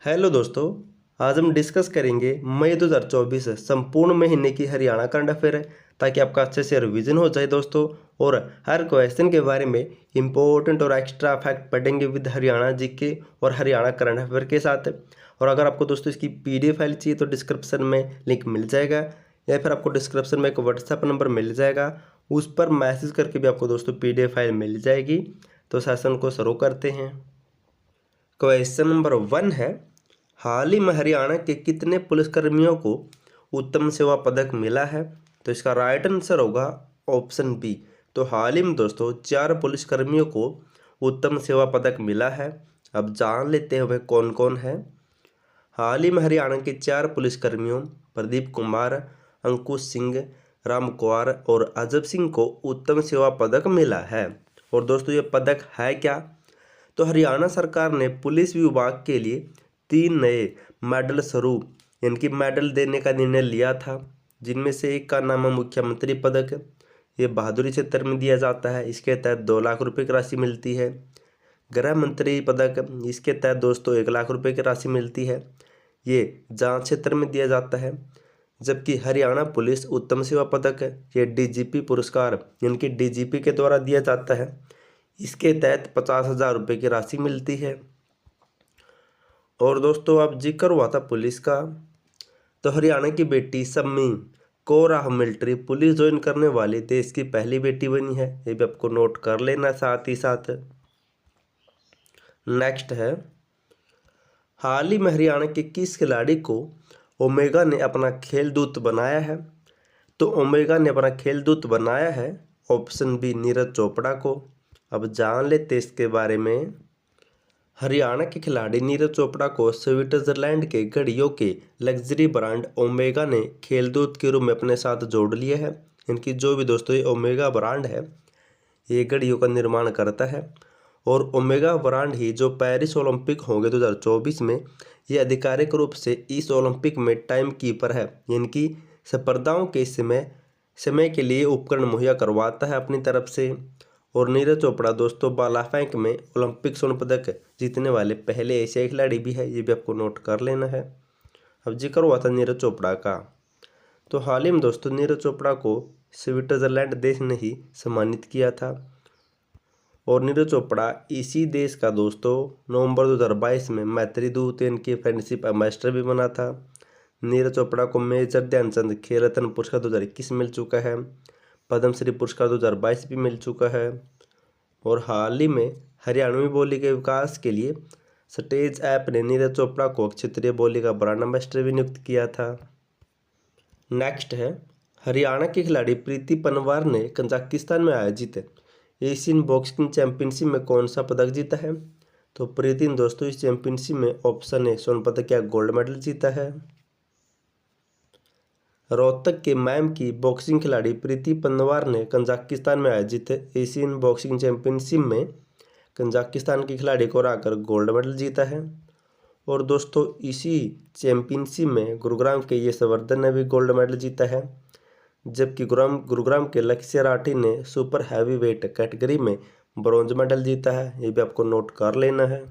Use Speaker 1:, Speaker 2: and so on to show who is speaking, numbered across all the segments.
Speaker 1: Hello दोस्तों। आज हम डिस्कस करेंगे मई 2024 संपूर्ण महीने की हरियाणा करंट अफेयर ताकि आपका अच्छे से रिवीजन हो जाए दोस्तों। और हर क्वेश्चन के बारे में इंपॉर्टेंट और एक्स्ट्रा फैक्ट पढ़ेंगे विद हरियाणा जीके और हरियाणा करंट अफेयर के साथ। और अगर आपको दोस्तों इसकी PDF फाइल चाहिए तो डिस्क्रिप्शन में लिंक मिल जाएगा, या फिर आपको डिस्क्रिप्शन में एक व्हाट्सएप नंबर मिल जाएगा, उस पर मैसेज करके भी आपको दोस्तों PDF फाइल मिल जाएगी। तो सेशन को शुरू करते हैं। क्वेश्चन नंबर 1 है, हाल ही में हरियाणा के कितने पुलिसकर्मियों को उत्तम सेवा पदक मिला है? तो इसका राइट आंसर होगा ऑप्शन बी। तो हाल ही में दोस्तों 4 पुलिसकर्मियों को उत्तम सेवा पदक मिला है। अब जान लेते हैं वह कौन कौन है। हाल ही में हरियाणा के 4 पुलिसकर्मियों प्रदीप कुमार, अंकुश सिंह, राम कुमार और अजब सिंह को उत्तम सेवा पदक मिला है। और दोस्तों ये पदक है क्या? तो हरियाणा सरकार ने पुलिस विभाग के लिए 3 नए मेडल स्वरूप इनकी मेडल देने का निर्णय लिया था, जिनमें से एक का नाम है मुख्यमंत्री पदक। ये बहादुरी क्षेत्र में दिया जाता है। इसके तहत 2 लाख रुपए की राशि मिलती है। गृह मंत्री पदक, इसके तहत दोस्तों 1 लाख रुपए की राशि मिलती है। ये जांच क्षेत्र में दिया जाता है। जबकि हरियाणा पुलिस उत्तम सेवा पदक, ये DGP पुरस्कार इनकी DGP के द्वारा दिया जाता है। इसके तहत 50,000 रुपये की राशि मिलती है। और दोस्तों अब जिक्र हुआ था पुलिस का, तो हरियाणा की बेटी सम्मी कोराह मिलिट्री पुलिस ज्वाइन करने वाली देश की पहली बेटी बनी है। ये भी आपको नोट कर लेना साथ ही साथ। नेक्स्ट है, हाल ही में हरियाणा के किस खिलाड़ी को ओमेगा ने अपना खेल दूत बनाया है? तो ओमेगा ने अपना खेल दूत बनाया है ऑप्शन बी नीरज चोपड़ा को। अब जान लेते इसके बारे में। हरियाणा के खिलाड़ी नीरज चोपड़ा को स्विट्जरलैंड के घड़ियों के लग्जरी ब्रांड ओमेगा ने खेलदूत के रूप में अपने साथ जोड़ लिया है। इनकी जो भी दोस्तों ये ओमेगा ब्रांड है, ये घड़ियों का निर्माण करता है। और ओमेगा ब्रांड ही जो पेरिस ओलंपिक होंगे 2024 में, ये आधिकारिक रूप से इस ओलंपिक में टाइम कीपर है। इनकी स्पर्धाओं के समय के लिए उपकरण मुहैया करवाता है अपनी तरफ से। और नीरज चोपड़ा दोस्तों भाला फेंक में ओलंपिक स्वर्ण पदक जीतने वाले पहले एशियाई खिलाड़ी भी है। ये भी आपको नोट कर लेना है। अब जिक्र हुआ था नीरज चोपड़ा का, तो हाल ही में दोस्तों नीरज चोपड़ा को स्विट्जरलैंड देश ने ही सम्मानित किया था। और नीरज चोपड़ा इसी देश का दोस्तों नवंबर 2022 में मैत्री दूत इनकी फ्रेंडशिप एम्बेसडर भी बना था। नीरज चोपड़ा को मेजर ध्यानचंद खेल रत्न पुरस्कार 2021 मिल चुका है। पद्मश्री पुरस्कार 2022 भी मिल चुका है। और हाल ही में हरियाणवी बोली के विकास के लिए स्टेज ऐप ने नीरज चोपड़ा को क्षेत्रीय बोली का ब्रांड एम्बेसडर भी नियुक्त किया था। नेक्स्ट है, हरियाणा की खिलाड़ी प्रीति पनवार ने कजाकिस्तान में आयोजित एशियन बॉक्सिंग चैंपियनशिप में कौन सा पदक जीता है? तो प्रीति ने दोस्तों इस चैंपियनशिप में ऑप्शन ए स्वर्ण पदक या गोल्ड मेडल जीता है। रोहतक के मैम की बॉक्सिंग खिलाड़ी प्रीति पन्नवार ने कजाकिस्तान में आयोजित एशियन बॉक्सिंग चैंपियनशिप में कजाकिस्तान के खिलाड़ी को हराकर गोल्ड मेडल जीता है। और दोस्तों इसी चैंपियनशिप में गुरुग्राम के यशवर्धन ने भी गोल्ड मेडल जीता है। जबकि गुरुग्राम के लक्ष्य राठी ने सुपर हैवी वेट कैटेगरी में ब्रॉन्ज मेडल जीता है। ये भी आपको नोट कर लेना है।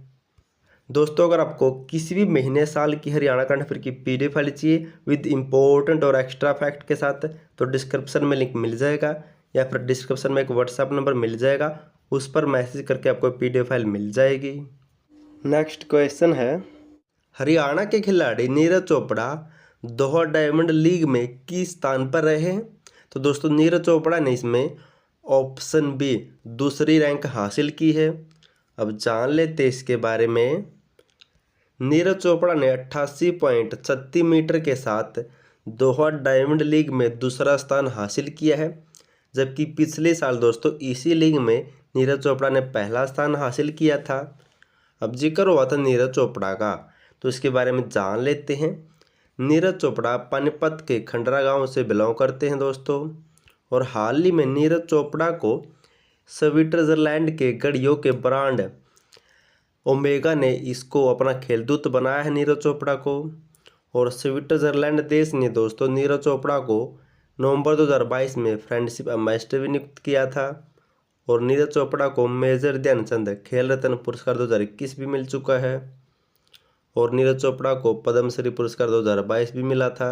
Speaker 1: दोस्तों अगर आपको किसी भी महीने साल की हरियाणा करंट अफेयर की PDF फाइल चाहिए विद इंपॉर्टेंट और एक्स्ट्रा फैक्ट के साथ, तो डिस्क्रिप्शन में लिंक मिल जाएगा, या फिर डिस्क्रिप्शन में एक व्हाट्सएप नंबर मिल जाएगा, उस पर मैसेज करके आपको PDF फाइल मिल जाएगी। नेक्स्ट क्वेश्चन है, हरियाणा के खिलाड़ी नीरज चोपड़ा दोहा डायमंड लीग में किस स्थान पर रहे हैं? तो दोस्तों नीरज चोपड़ा ने इसमें ऑप्शन बी दूसरी रैंक हासिल की है। अब जान लेते इसके बारे में। नीरज चोपड़ा ने 88.36 मीटर के साथ दोहा डायमंड लीग में दूसरा स्थान हासिल किया है। जबकि पिछले साल दोस्तों इसी लीग में नीरज चोपड़ा ने पहला स्थान हासिल किया था। अब जिक्र हुआ था नीरज चोपड़ा का, तो इसके बारे में जान लेते हैं। नीरज चोपड़ा पानीपत के खंडरा गांव से बिलोंग करते हैं दोस्तों। और हाल ही में नीरज चोपड़ा को स्विट्जरलैंड के घड़ियों के ब्रांड ओमेगा ने इसको अपना खेलदूत बनाया है नीरज चोपड़ा को। और स्विट्जरलैंड देश ने दोस्तों नीरज चोपड़ा को नवंबर 2022 में फ्रेंडशिप एम्बेसडर भी नियुक्त किया था। और नीरज चोपड़ा को मेजर ध्यानचंद खेल रत्न पुरस्कार 2021 भी मिल चुका है। और नीरज चोपड़ा को पद्मश्री पुरस्कार 2022 भी मिला था।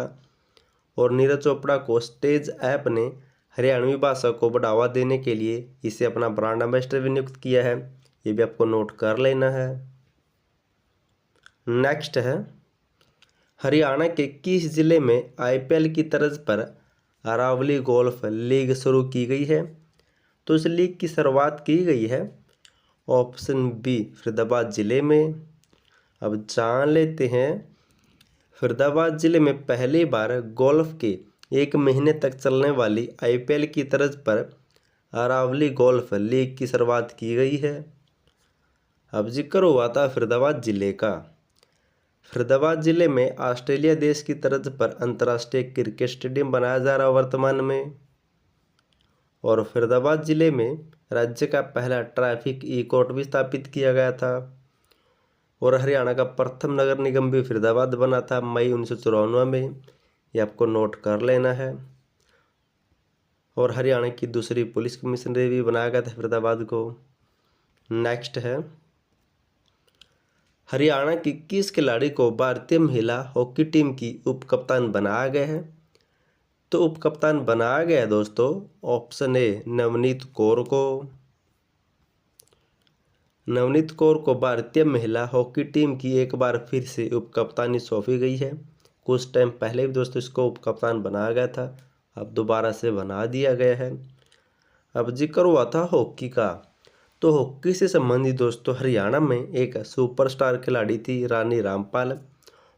Speaker 1: और नीरज चोपड़ा को स्टेज ऐप ने हरियाणवी भाषा को बढ़ावा देने के लिए इसे अपना ब्रांड एम्बेसडर भी नियुक्त किया है, ये भी आपको नोट कर लेना है। नेक्स्ट है, हरियाणा के किस जिले में IPL की तर्ज पर अरावली गोल्फ लीग शुरू की गई है? तो इस लीग की शुरुआत की गई है ऑप्शन बी फरीदाबाद जिले में। अब जान लेते हैं, फरीदाबाद जिले में पहली बार गोल्फ के 1 महीने तक चलने वाली IPL की तर्ज पर अरावली गोल्फ लीग की शुरुआत की गई है। अब जिक्र हुआ था फरीदाबाद जिले का। फरीदाबाद जिले में ऑस्ट्रेलिया देश की तर्ज पर अंतर्राष्ट्रीय क्रिकेट स्टेडियम बनाया जा रहा है वर्तमान में। और फरीदाबाद जिले में राज्य का पहला ट्रैफिक कोर्ट भी स्थापित किया गया था। और हरियाणा का प्रथम नगर निगम भी फरीदाबाद बना था मई 1994 में, ये आपको नोट कर लेना है। और हरियाणा की दूसरी पुलिस कमिश्नरेट भी बनाया गया था फरीदाबाद को। नेक्स्ट है, हरियाणा की किस खिलाड़ी को भारतीय महिला हॉकी टीम की उप कप्तान बनाया गया है? तो उप कप्तान बनाया गया है दोस्तों ऑप्शन ए नवनीत कौर को। नवनीत कौर को भारतीय महिला हॉकी टीम की एक बार फिर से उप कप्तानी सौंपी गई है। कुछ टाइम पहले भी दोस्तों इसको उप कप्तान बनाया गया था, अब दोबारा से बना दिया गया है। अब जिक्र हुआ था हॉकी का, तो हॉकी से संबंधित दोस्तों हरियाणा में एक सुपरस्टार खिलाड़ी थी रानी रामपाल।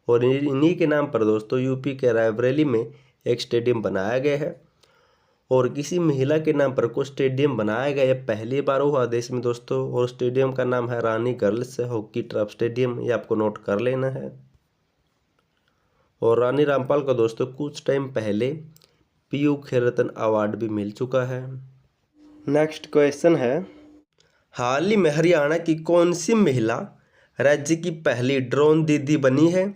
Speaker 1: और इन्हीं के नाम पर दोस्तों यूपी के रायबरेली में एक स्टेडियम बनाया गया है। और किसी महिला के नाम पर कुछ स्टेडियम बनाया गया है, पहली बार हुआ देश में दोस्तों। और स्टेडियम का नाम है रानी गर्ल्स हॉकी टर्फ स्टेडियम, ये आपको नोट कर लेना है। और रानी रामपाल को दोस्तों कुछ टाइम पहले पीयू खेल रत्न अवार्ड भी मिल चुका है। नेक्स्ट क्वेश्चन है, हाल ही में हरियाणा की कौन सी महिला राज्य की पहली ड्रोन दीदी बनी है?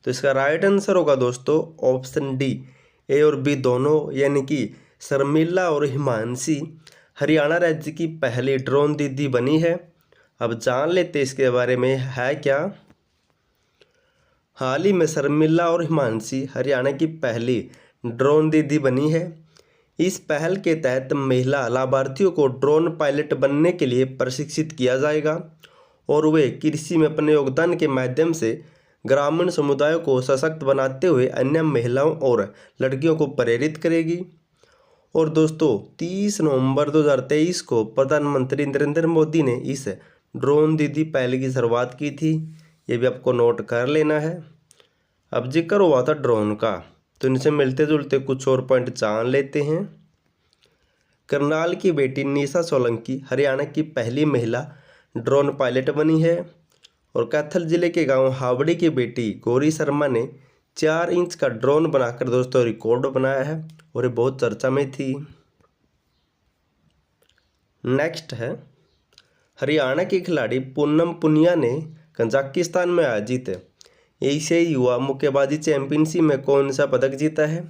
Speaker 1: तो इसका राइट आंसर होगा दोस्तों ऑप्शन डी, ए और बी दोनों, यानी कि शर्मिला और हिमांशी हरियाणा राज्य की पहली ड्रोन दीदी बनी है। अब जान लेते इसके बारे में है क्या। हाल ही में शर्मिला और हिमांशी हरियाणा की पहली ड्रोन दीदी बनी है। इस पहल के तहत महिला लाभार्थियों को ड्रोन पायलट बनने के लिए प्रशिक्षित किया जाएगा और वे कृषि में अपने योगदान के माध्यम से ग्रामीण समुदायों को सशक्त बनाते हुए अन्य महिलाओं और लड़कियों को प्रेरित करेगी। और दोस्तों 30 नवंबर 2023 को प्रधानमंत्री नरेंद्र मोदी ने इस ड्रोन दीदी पहल की शुरुआत की थी, ये भी आपको नोट कर लेना है। अब जिक्र हुआ था ड्रोन का, तो इनसे मिलते जुलते कुछ और पॉइंट जान लेते हैं। करनाल की बेटी निशा सोलंकी हरियाणा की पहली महिला ड्रोन पायलट बनी है। और कैथल जिले के गांव हावड़ी की बेटी गौरी शर्मा ने 4 इंच का ड्रोन बनाकर दोस्तों रिकॉर्ड बनाया है और ये बहुत चर्चा में थी। नेक्स्ट है, हरियाणा की खिलाड़ी पूनम पुनिया ने कजाकिस्तान में आयोजित एशियाई युवा मुक्केबाजी चैंपियनशिप में कौन सा पदक जीता है?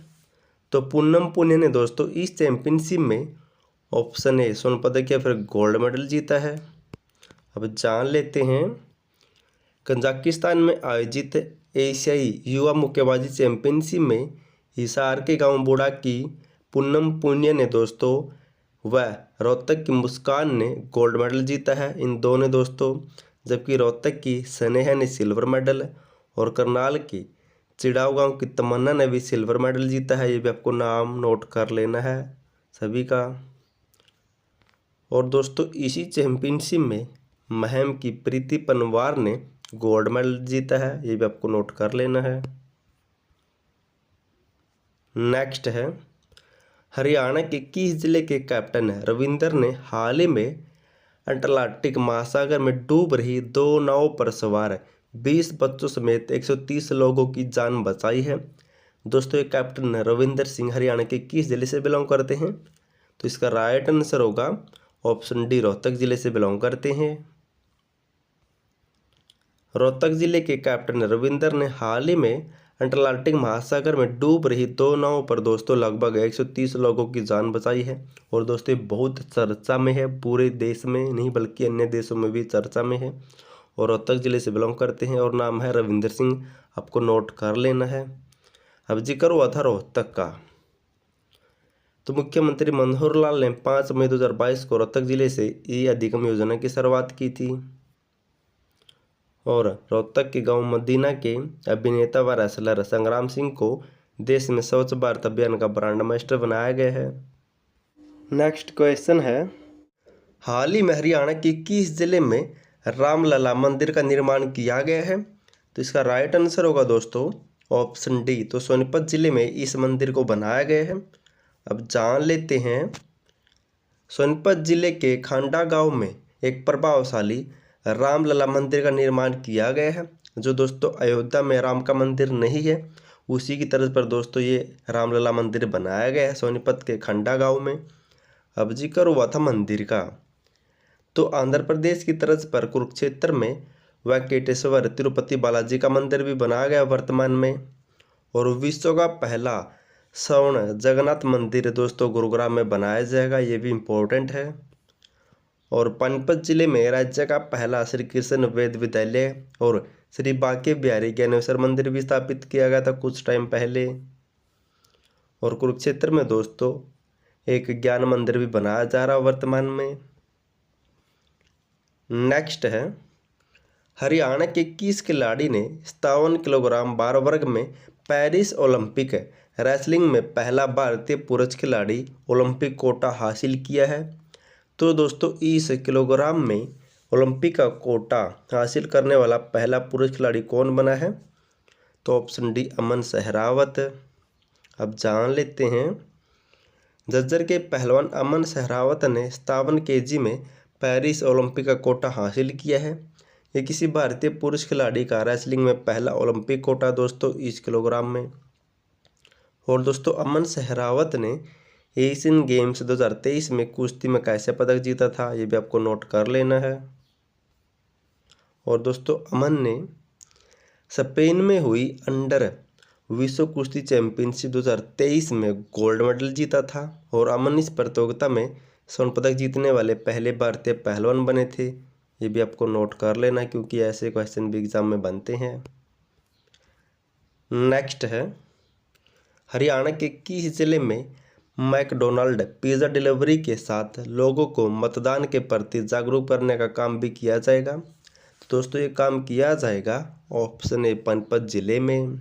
Speaker 1: तो पूनम पुनिया ने दोस्तों इस चैंपियनशिप में ऑप्शन ए स्वर्ण पदक या फिर गोल्ड मेडल जीता है। अब जान लेते हैं, कजाकिस्तान में आयोजित एशियाई युवा मुक्केबाजी चैंपियनशिप में हिसार के गांव बूढ़ा की पूनम पुनिया ने दोस्तों व रोहतक की मुस्कान ने गोल्ड मेडल जीता है, इन दोनों ने दोस्तों। जबकि रोहतक की स्नेहा ने सिल्वर मेडल और करनाल की चिड़ाव गांव की तमन्ना ने भी सिल्वर मेडल जीता है, ये भी आपको नाम नोट कर लेना है सभी का। और दोस्तों इसी चैंपियनशिप में महम की प्रीति पनवार ने गोल्ड मेडल जीता है, ये भी आपको नोट कर लेना है। नेक्स्ट है, हरियाणा के किस जिले के कैप्टन रविंदर ने हाल ही में अटलांटिक महासागर में डूब रही 2 नावों पर सवार 20 बच्चों समेत 130 लोगों की जान बचाई है? दोस्तों ये कैप्टन रविंदर सिंह हरियाणा के किस जिले से बिलोंग करते हैं? तो इसका राइट आंसर होगा ऑप्शन डी, रोहतक जिले से बिलोंग करते हैं। रोहतक जिले के कैप्टन रविंदर ने हाल ही में अटलांटिक महासागर में डूब रही 2 नावों पर दोस्तों लगभग 130 लोगों की जान बचाई है। और दोस्तों बहुत चर्चा में है, पूरे देश में नहीं बल्कि अन्य देशों में भी चर्चा में है। और रोहतक ज़िले से बिलोंग करते हैं और नाम है रविंदर सिंह, आपको नोट कर लेना है। अब जिक्र हुआ था रोहतक का, तो मुख्यमंत्री मनोहर लाल ने 5 मई 2022 को रोहतक जिले से ई अधिगम योजना की शुरुआत की थी और रोहतक के गांव मदीना के अभिनेता व रेसलर संग्राम सिंह को देश में स्वच्छ भारत अभियान का ब्रांड एम्बेसडर बनाया गया है। नेक्स्ट क्वेश्चन है, हाल ही में हरियाणा के किस जिले में रामलला मंदिर का निर्माण किया गया है? तो इसका राइट आंसर होगा दोस्तों ऑप्शन डी, तो सोनीपत जिले में इस मंदिर को बनाया गया है। अब जान लेते हैं, सोनीपत जिले के खांडा गांव में एक प्रभावशाली रामलला मंदिर का निर्माण किया गया है, जो दोस्तों अयोध्या में राम का मंदिर नहीं है, उसी की तर्ज पर दोस्तों ये रामलला मंदिर बनाया गया है सोनीपत के खंडा गांव में। अब जिक्र हुआ था मंदिर का, तो आंध्र प्रदेश की तर्ज पर कुरुक्षेत्र में वेंकटेश्वर तिरुपति बालाजी का मंदिर भी बनाया गया वर्तमान में। और विश्व का पहला स्वर्ण जगन्नाथ मंदिर दोस्तों गुरुग्राम में बनाया जाएगा, ये भी इम्पोर्टेंट है। और पानीपत जिले में राज्य का पहला श्री कृष्ण वेद विद्यालय और श्री बांके बिहारी ज्ञानेश्वर मंदिर भी स्थापित किया गया था कुछ टाइम पहले। और कुरुक्षेत्र में दोस्तों एक ज्ञान मंदिर भी बनाया जा रहा है वर्तमान में। नेक्स्ट है, हरियाणा के किस खिलाड़ी ने 57 किलोग्राम भार वर्ग में पेरिस ओलंपिक रेसलिंग में पहला भारतीय पुरुष खिलाड़ी ओलंपिक कोटा हासिल किया है? तो दोस्तों इस किलोग्राम में ओलंपिक का कोटा हासिल करने वाला पहला पुरुष खिलाड़ी कौन बना है? तो ऑप्शन डी अमन सहरावत। अब जान लेते हैं, झज्जर के पहलवान अमन सहरावत ने 57 केजी में पेरिस ओलंपिक का कोटा हासिल किया है। ये किसी भारतीय पुरुष खिलाड़ी का रेसलिंग में पहला ओलंपिक कोटा दोस्तों इस किलोग्राम में। और दोस्तों अमन सहरावत ने एशियन गेम्स 2023 में कुश्ती में कैसे पदक जीता था, ये भी आपको नोट कर लेना है। और दोस्तों अमन ने स्पेन में हुई अंडर विश्व कुश्ती चैंपियनशिप 2023 में गोल्ड मेडल जीता था और अमन इस प्रतियोगिता में स्वर्ण पदक जीतने वाले पहले भारतीय पहलवान बने थे, ये भी आपको नोट कर लेना क्योंकि ऐसे क्वेश्चन भी एग्जाम में बनते हैं। नेक्स्ट है, हरियाणा के किस जिले में मैकडोनाल्ड पिज़्ज़ा डिलीवरी के साथ लोगों को मतदान के प्रति जागरूक करने का काम भी किया जाएगा? तो दोस्तों ये काम किया जाएगा ऑप्शन ए पानीपत जिले में।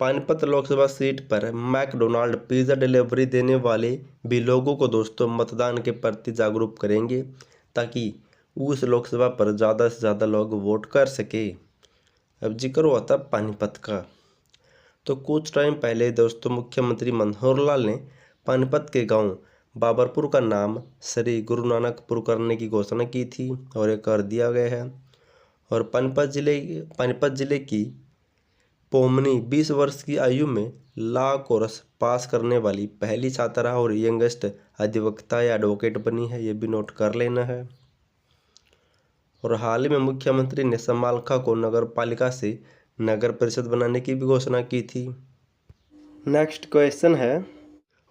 Speaker 1: पानीपत लोकसभा सीट पर मैकडोनाल्ड पिज़्ज़ा डिलीवरी देने वाले भी लोगों को दोस्तों मतदान के प्रति जागरूक करेंगे ताकि उस लोकसभा पर ज़्यादा से ज़्यादा लोग वोट कर सके। अब जिक्र हुआ था पानीपत का, तो कुछ टाइम पहले दोस्तों मुख्यमंत्री मनोहर लाल ने पानीपत के गांव बाबरपुर का नाम श्री गुरु नानकपुर करने की घोषणा की थी और ये कर दिया गया है। और पानीपत जिले की पोमनी 20 वर्ष की आयु में लॉ कोर्स पास करने वाली पहली छात्रा और यंगेस्ट अधिवक्ता या एडवोकेट बनी है, ये भी नोट कर लेना है। और हाल ही में मुख्यमंत्री ने समालखा को नगर पालिका से नगर परिषद बनाने की भी घोषणा की थी। नेक्स्ट क्वेश्चन है,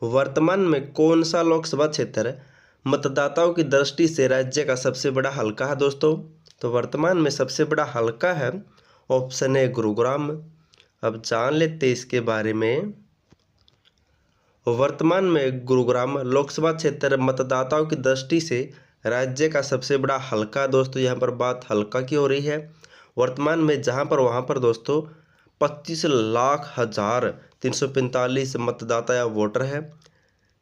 Speaker 1: वर्तमान में कौन सा लोकसभा क्षेत्र मतदाताओं की दृष्टि से राज्य का सबसे बड़ा हलका है दोस्तों? तो वर्तमान में सबसे बड़ा हलका है ऑप्शन ए गुरुग्राम। अब जान लेते इसके बारे में, वर्तमान में गुरुग्राम लोकसभा क्षेत्र मतदाताओं की दृष्टि से राज्य का सबसे बड़ा हलका दोस्तों, यहाँ पर बात हलका की हो रही है वर्तमान में, जहाँ पर वहाँ पर दोस्तों 25,03,45 मतदाता या वोटर है,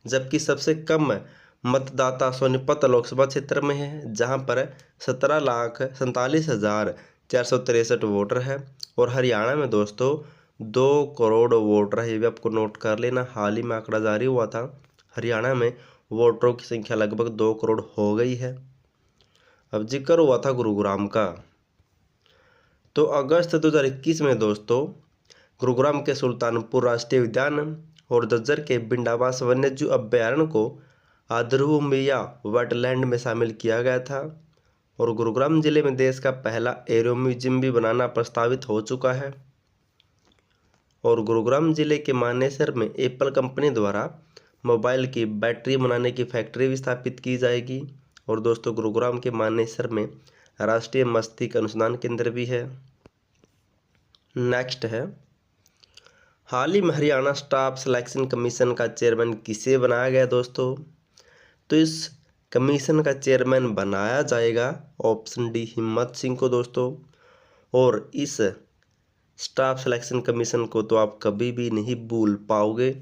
Speaker 1: जबकि सबसे कम मतदाता सोनीपत लोकसभा क्षेत्र में है जहाँ पर 17,47,463 वोटर है। और हरियाणा में दोस्तों 2 करोड़ वोटर है, ये भी आपको नोट कर लेना। हाल ही में आंकड़ा जारी हुआ था, हरियाणा में वोटरों की संख्या लगभग 2 करोड़ हो गई है। अब जिक्र हुआ था गुरुग्राम का, तो अगस्त 2021 में दोस्तों गुरुग्राम के सुल्तानपुर राष्ट्रीय उद्यान और झज्जर के बिंडावास वन्यजीव अभ्यारण्य को आर्द्रभूमि या वेटलैंड में शामिल किया गया था। और गुरुग्राम जिले में देश का पहला एरो म्यूजियम भी बनाना प्रस्तावित हो चुका है। और गुरुग्राम जिले के मानेसर में एप्पल कंपनी द्वारा मोबाइल की बैटरी बनाने की फैक्ट्री भी स्थापित की जाएगी। और दोस्तों गुरुग्राम के मानेसर में राष्ट्रीय मस्तिष्क अनुसंधान केंद्र भी है। नेक्स्ट है, हाल ही में हरियाणा स्टाफ सिलेक्शन कमीशन का चेयरमैन किसे बनाया गया दोस्तों? तो इस कमीशन का चेयरमैन बनाया जाएगा ऑप्शन डी हिम्मत सिंह को दोस्तों। और इस स्टाफ सिलेक्शन कमीशन को तो आप कभी भी नहीं भूल पाओगे।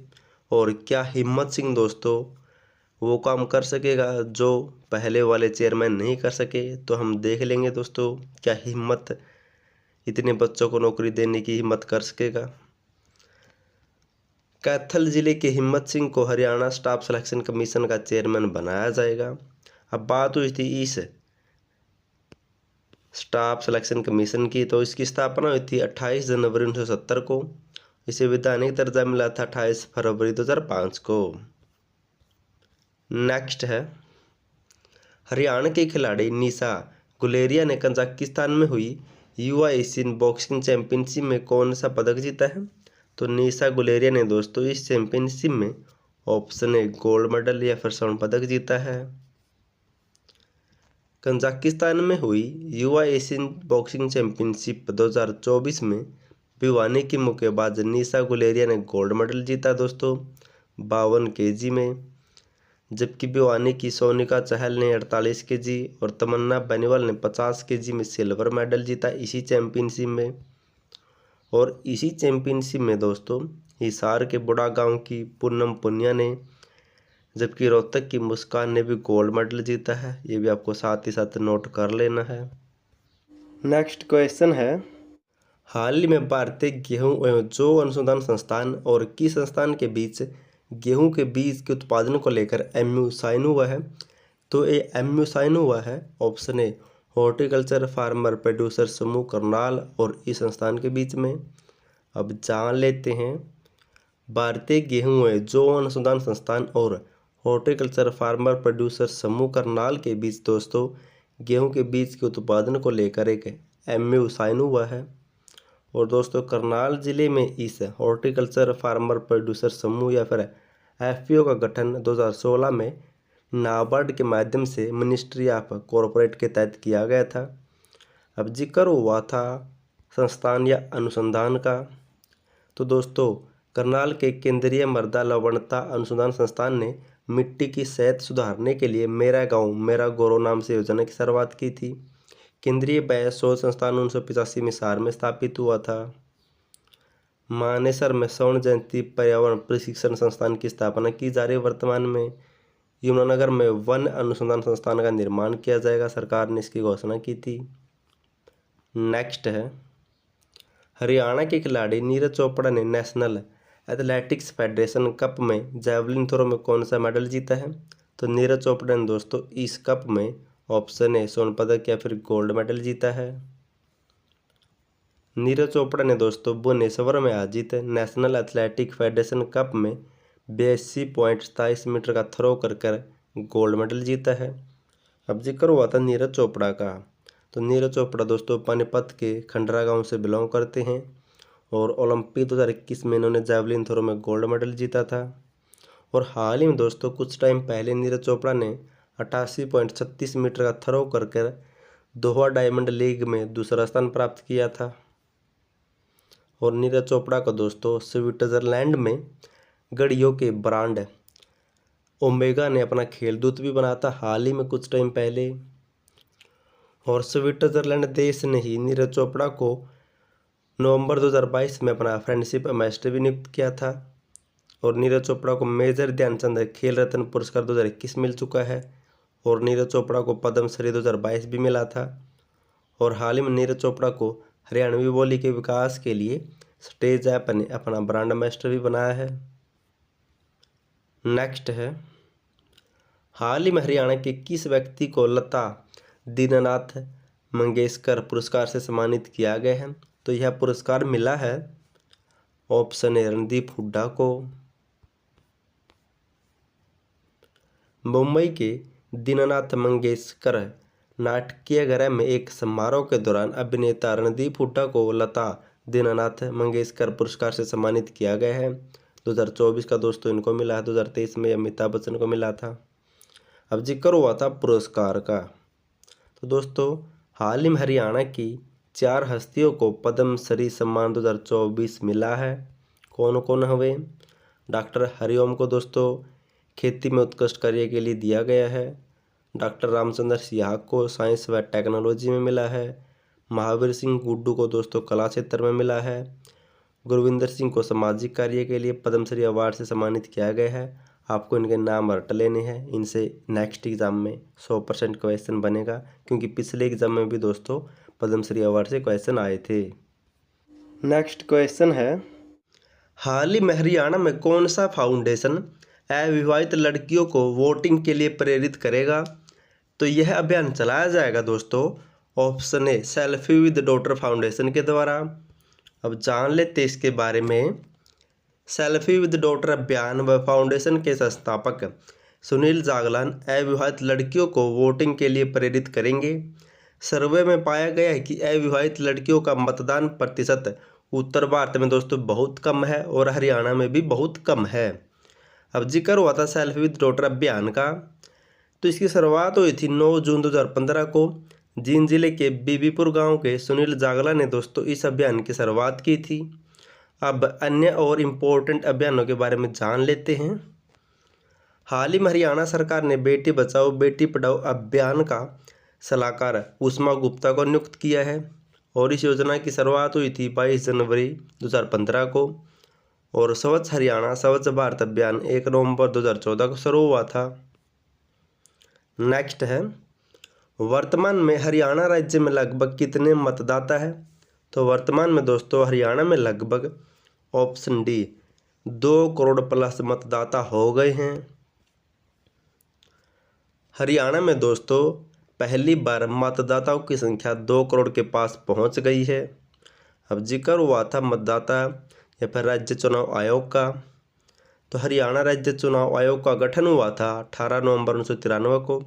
Speaker 1: और क्या हिम्मत सिंह दोस्तों वो काम कर सकेगा जो पहले वाले चेयरमैन नहीं कर सके? तो हम देख लेंगे दोस्तों, क्या हिम्मत इतने बच्चों को नौकरी देने की हिम्मत कर सकेगा। कैथल जिले के हिम्मत सिंह को हरियाणा स्टाफ सिलेक्शन कमीशन का चेयरमैन बनाया जाएगा। अब बात हुई थी इस स्टाफ सिलेक्शन कमीशन की, तो इसकी स्थापना हुई थी 28 जनवरी 1970 को। इसे वैधानिक दर्जा मिला था 28 फरवरी 2005 को। नेक्स्ट है, हरियाणा की खिलाड़ी निशा गुलेरिया ने कजाकिस्तान में हुई युवा एशियन बॉक्सिंग चैंपियनशिप में कौन सा पदक जीता है? तो निशा गुलेरिया ने दोस्तों इस चैंपियनशिप में ऑप्शन ए गोल्ड मेडल या फिर स्वर्ण पदक जीता है। कजाकिस्तान में हुई युवा एशियन बॉक्सिंग चैंपियनशिप 2024 में भिवानी की मुक्केबाज निशा गुलेरिया ने गोल्ड मेडल जीता दोस्तों 52 केजी में, जबकि भिवानी की सोनिका चहल ने 48 केजी और तमन्ना बेनीवाल ने 50 केजी में सिल्वर मेडल जीता इसी चैंपियनशिप में। और इसी चैंपियनशिप में दोस्तों हिसार के बुढ़ा गांव की पूनम पुनिया ने, जबकि रोहतक की मुस्कान ने भी गोल्ड मेडल जीता है। ये भी आपको साथ ही साथ नोट कर लेना है। नेक्स्ट क्वेश्चन है, हाल ही में भारतीय गेहूं एवं जौ अनुसंधान संस्थान और किस संस्थान के बीच गेहूं के बीज के उत्पादन को लेकर MOU साइन हुआ है? तो ये MOU साइन हुआ है option A horticulture farmer producer समूह करनाल और इस संस्थान के बीच में। अब जान लेते हैं, भारतीय गेहूं एवं जौ अनुसंधान संस्थान और हॉर्टिकल्चर फार्मर प्रोड्यूसर समूह करनाल के बीच दोस्तों गेहूं के बीज के उत्पादन को लेकर एक MOU साइन हुआ है। और दोस्तों करनाल जिले में इस हॉर्टिकल्चर फार्मर प्रोड्यूसर समूह या फिर FPO का गठन 2016 में नाबार्ड के माध्यम से मिनिस्ट्री ऑफ कॉरपोरेट के तहत किया गया था। अब जिक्र हुआ था संस्थान या अनुसंधान का, तो दोस्तों करनाल के केंद्रीय मृदा लवणता अनुसंधान संस्थान ने मिट्टी की सेहत सुधारने के लिए मेरा गांव मेरा गौरव नाम से योजना की शुरुआत की थी। केंद्रीय बाह्य शोध संस्थान 1985 में हिसार में स्थापित हुआ था। मानेसर में स्वर्ण जयंती पर्यावरण प्रशिक्षण संस्थान की स्थापना की जा रही है। वर्तमान में यमुनानगर में वन अनुसंधान संस्थान का निर्माण किया जाएगा, सरकार ने इसकी घोषणा की थी। नेक्स्ट है, हरियाणा के खिलाड़ी नीरज चोपड़ा ने नेशनल एथलेटिक्स फेडरेशन कप में जैवलिन थ्रो में कौन सा मेडल जीता है? तो नीरज चोपड़ा ने दोस्तों इस कप में ऑप्शन ए स्वर्ण पदक या फिर गोल्ड मेडल जीता है। नीरज चोपड़ा ने दोस्तों भुवनेश्वर में आयोजित नेशनल एथलेटिक फेडरेशन कप में 82.27 मीटर का थ्रो कर गोल्ड मेडल जीता है। अब जिक्र हुआ था नीरज चोपड़ा का, तो नीरज चोपड़ा दोस्तों पानीपत के खंडरा गांव से बिलोंग करते हैं और ओलंपिक 2021 में इन्होंने जैवलिन थ्रो में गोल्ड मेडल जीता था। और हाल ही में दोस्तों कुछ टाइम पहले नीरज चोपड़ा ने 88.36 मीटर का थ्रो कर दोहा डायमंड लीग में दूसरा स्थान प्राप्त किया था। और नीरज चोपड़ा को दोस्तों स्विट्जरलैंड में घड़ियों के ब्रांड ओमेगा ने अपना खेल दूत भी बनाया था हाल ही में कुछ टाइम पहले। और स्विट्जरलैंड देश ने ही नीरज चोपड़ा को नवंबर 2022 में अपना फ्रेंडशिप एम्बेसडर भी नियुक्त किया था। और नीरज चोपड़ा को मेजर ध्यानचंद खेल रत्न पुरस्कार 2021 मिल चुका है और नीरज चोपड़ा को पद्मश्री 2022 भी मिला था। और हाल ही में नीरज चोपड़ा को हरियाणवी बोली के विकास के लिए स्टेज ऐप ने अपना ब्रांड एम्बेसडर भी बनाया है। नेक्स्ट है, हाल ही में हरियाणा के किस व्यक्ति को लता दीनानाथ मंगेशकर पुरस्कार से सम्मानित किया गया है? तो यह पुरस्कार मिला है ऑप्शन ए रणदीप हुड्डा को। मुंबई के दीनानाथ मंगेशकर नाटकीय गृह में एक समारोह के दौरान अभिनेता रणदीप हुड्डा को लता दीनानाथ मंगेशकर पुरस्कार से सम्मानित किया गया है। 2024 का दोस्तों इनको मिला है, 2023 में अमिताभ बच्चन को मिला था। अब जिक्र हुआ था पुरस्कार का। तो दोस्तों हाल ही में हरियाणा की 4 हस्तियों को पद्मश्री सम्मान 2024 मिला है। कौन कौन हुए? डॉक्टर हरिओम को दोस्तों खेती में उत्कृष्ट कार्य के लिए दिया गया है। डॉक्टर रामचंद्र सिंह को साइंस व टेक्नोलॉजी में मिला है। महावीर सिंह गुड्डू को दोस्तों कला क्षेत्र में मिला है। गुरविंदर सिंह को सामाजिक कार्य के लिए पद्मश्री अवार्ड से सम्मानित किया गया है। आपको इनके नाम रट लेने हैं, इनसे नेक्स्ट एग्जाम में 100% क्वेश्चन बनेगा, क्योंकि पिछले एग्जाम में भी दोस्तों पद्मश्री अवार्ड से क्वेश्चन आए थे। नेक्स्ट क्वेश्चन है, हाल ही में हरियाणा में कौन सा फाउंडेशन अविवाहित लड़कियों को वोटिंग के लिए प्रेरित करेगा? तो यह अभियान चलाया जाएगा दोस्तों option A selfie with daughter foundation के द्वारा। अब जान लेते इसके बारे में। सेल्फी विद डॉटर अभियान व फाउंडेशन के संस्थापक सुनील जागलान अविवाहित लड़कियों को वोटिंग के लिए प्रेरित करेंगे। सर्वे में पाया गया है कि अविवाहित लड़कियों का मतदान प्रतिशत उत्तर भारत में दोस्तों बहुत कम है और हरियाणा में भी बहुत कम है। अब जिक्र हुआ था सेल्फी विद डॉटर अभियान का। तो इसकी शुरुआत हुई थी 9 जून 2015 को जींद जिले के बीबीपुर गांव के सुनील जागला ने दोस्तों इस अभियान की शुरुआत की थी। अब अन्य और इम्पोर्टेंट अभियानों के बारे में जान लेते हैं। हाल ही में हरियाणा सरकार ने बेटी बचाओ बेटी पढ़ाओ अभियान का सलाहकार उष्मा गुप्ता को नियुक्त किया है और इस योजना की शुरुआत हुई थी 22 जनवरी 2015 को और स्वच्छ हरियाणा स्वच्छ भारत अभियान 1 नवंबर 2014 को शुरू हुआ था। नेक्स्ट है, वर्तमान में हरियाणा राज्य में लगभग कितने मतदाता है? तो वर्तमान में दोस्तों हरियाणा में लगभग ऑप्शन डी 2 करोड़ प्लस मतदाता हो गए हैं। हरियाणा में दोस्तों पहली बार मतदाताओं की संख्या 2 करोड़ के पास पहुंच गई है। अब जिक्र हुआ था मतदाता या फिर राज्य चुनाव आयोग का। तो हरियाणा राज्य चुनाव आयोग का गठन हुआ था 18 नवंबर 1993 को।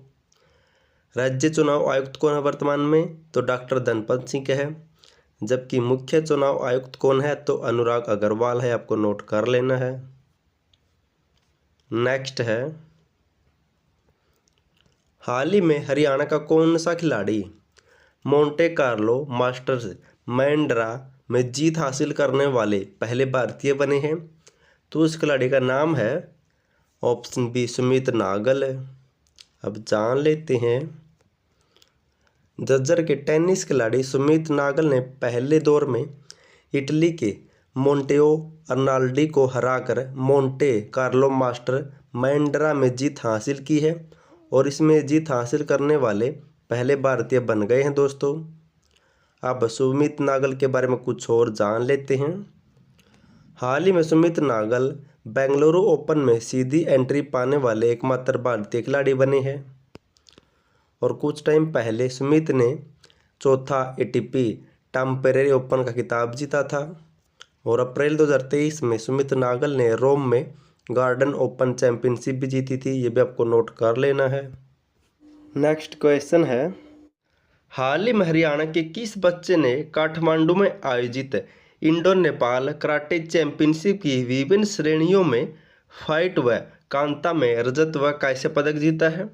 Speaker 1: राज्य चुनाव आयुक्त कौन है वर्तमान में? तो डॉक्टर धनपत सिंह है। जबकि मुख्य चुनाव आयुक्त कौन है? तो अनुराग अग्रवाल है, आपको नोट कर लेना है। नेक्स्ट है, हाल ही में हरियाणा का कौन सा खिलाड़ी मोंटे कार्लो मास्टर्स मैंड्रा में जीत हासिल करने वाले पहले भारतीय बने हैं? तो उस खिलाड़ी का नाम है ऑप्शन बी सुमित नागल। अब जान लेते हैं। जज्जर के टेनिस खिलाड़ी सुमित नागल ने पहले दौर में इटली के मोंटेओ अर्नाल्डी को हराकर मोंटे कार्लो मास्टर मैंड्रा में जीत हासिल की है और इसमें जीत हासिल करने वाले पहले भारतीय बन गए हैं दोस्तों। अब सुमित नागल के बारे में कुछ और जान लेते हैं। हाल ही में सुमित नागल बेंगलुरु ओपन में सीधी एंट्री पाने वाले एकमात्र भारतीय खिलाड़ी बने हैं और कुछ टाइम पहले सुमित ने चौथा एटीपी टेम्परेरी ओपन का खिताब जीता था और अप्रैल 2023 में सुमित नागल ने रोम में गार्डन ओपन चैंपियनशिप भी जीती थी, ये भी आपको नोट कर लेना है। नेक्स्ट क्वेश्चन है, हाल ही में हरियाणा के किस बच्चे ने काठमांडू में आयोजित इंडो नेपाल कराटे चैंपियनशिप की विभिन्न श्रेणियों में फाइट व कांता में रजत व कांस्य पदक जीता है?